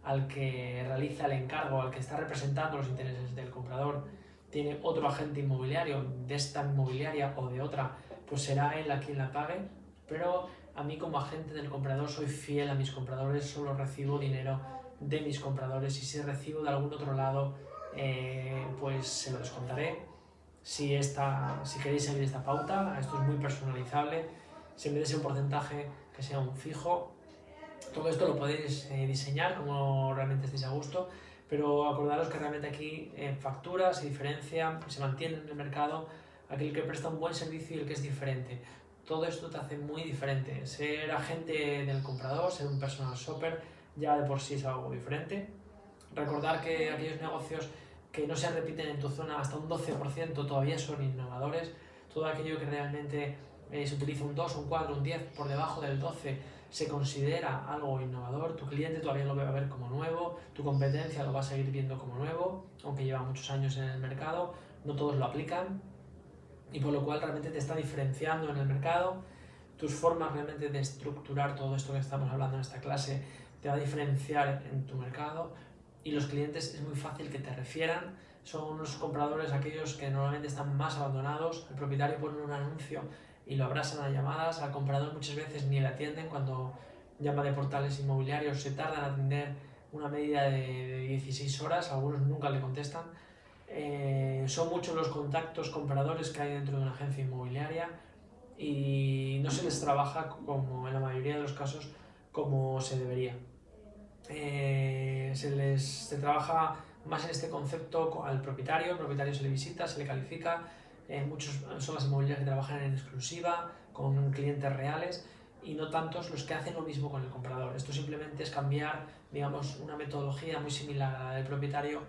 al que realiza el encargo, al que está representando los intereses del comprador, tiene otro agente inmobiliario de esta inmobiliaria o de otra, pues será él a quien la pague, pero a mí como agente del comprador soy fiel a mis compradores, solo recibo dinero de mis compradores, y si recibo de algún otro lado, pues se lo descontaré. Si queréis seguir esta pauta, esto es muy personalizable, si en vez de ser un porcentaje que sea un fijo, todo esto lo podéis diseñar como realmente estéis a gusto, pero acordaros que realmente aquí factura, se diferencia, se mantiene en el mercado aquel que presta un buen servicio y el que es diferente. Todo esto te hace muy diferente. Ser agente del comprador, ser un personal shopper, ya de por sí es algo diferente. Recordar que aquellos negocios que no se repiten en tu zona hasta un 12% todavía son innovadores. Todo aquello que realmente se utiliza un 2, un 4, un 10 por debajo del 12 se considera algo innovador. Tu cliente todavía lo va a ver como nuevo, tu competencia lo va a seguir viendo como nuevo, aunque lleva muchos años en el mercado, no todos lo aplican, y por lo cual realmente te está diferenciando en el mercado. Tus formas realmente de estructurar todo esto que estamos hablando en esta clase te va a diferenciar en tu mercado, y los clientes es muy fácil que te refieran. Son los compradores aquellos que normalmente están más abandonados. El propietario pone un anuncio y lo abrasan a llamadas. Al comprador muchas veces ni le atienden. Cuando llama de portales inmobiliarios se tardan en atender una media de 16 horas, algunos nunca le contestan. Son muchos los contactos compradores que hay dentro de una agencia inmobiliaria y no se les trabaja, como en la mayoría de los casos, como se debería. Se trabaja más en este concepto al propietario. El propietario se le visita, se le califica. Muchos son las inmobiliarias que trabajan en exclusiva con clientes reales, y no tantos los que hacen lo mismo con el comprador. Esto simplemente es cambiar, digamos, una metodología muy similar a la del propietario,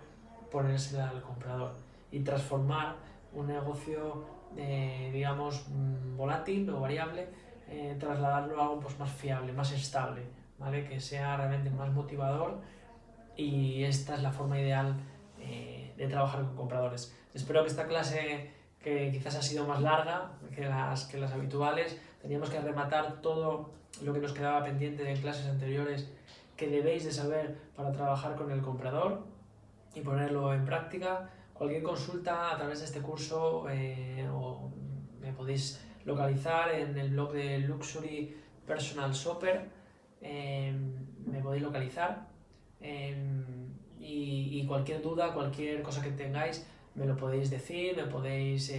ponérsela al comprador y transformar un negocio, digamos, volátil o variable, trasladarlo a algo pues, más fiable, más estable, ¿vale? Que sea realmente más motivador, y esta es la forma ideal de trabajar con compradores. Espero que esta clase, que quizás ha sido más larga que las habituales, teníamos que rematar todo lo que nos quedaba pendiente en clases anteriores que debéis de saber para trabajar con el comprador y ponerlo en práctica. Cualquier consulta a través de este curso o me podéis localizar en el blog de Luxury Personal Shopper, me podéis localizar, y cualquier duda, cualquier cosa que tengáis me lo podéis decir, me podéis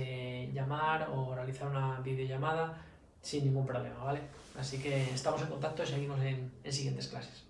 llamar o realizar una videollamada sin ningún problema, ¿vale? Así que estamos en contacto y seguimos en siguientes clases.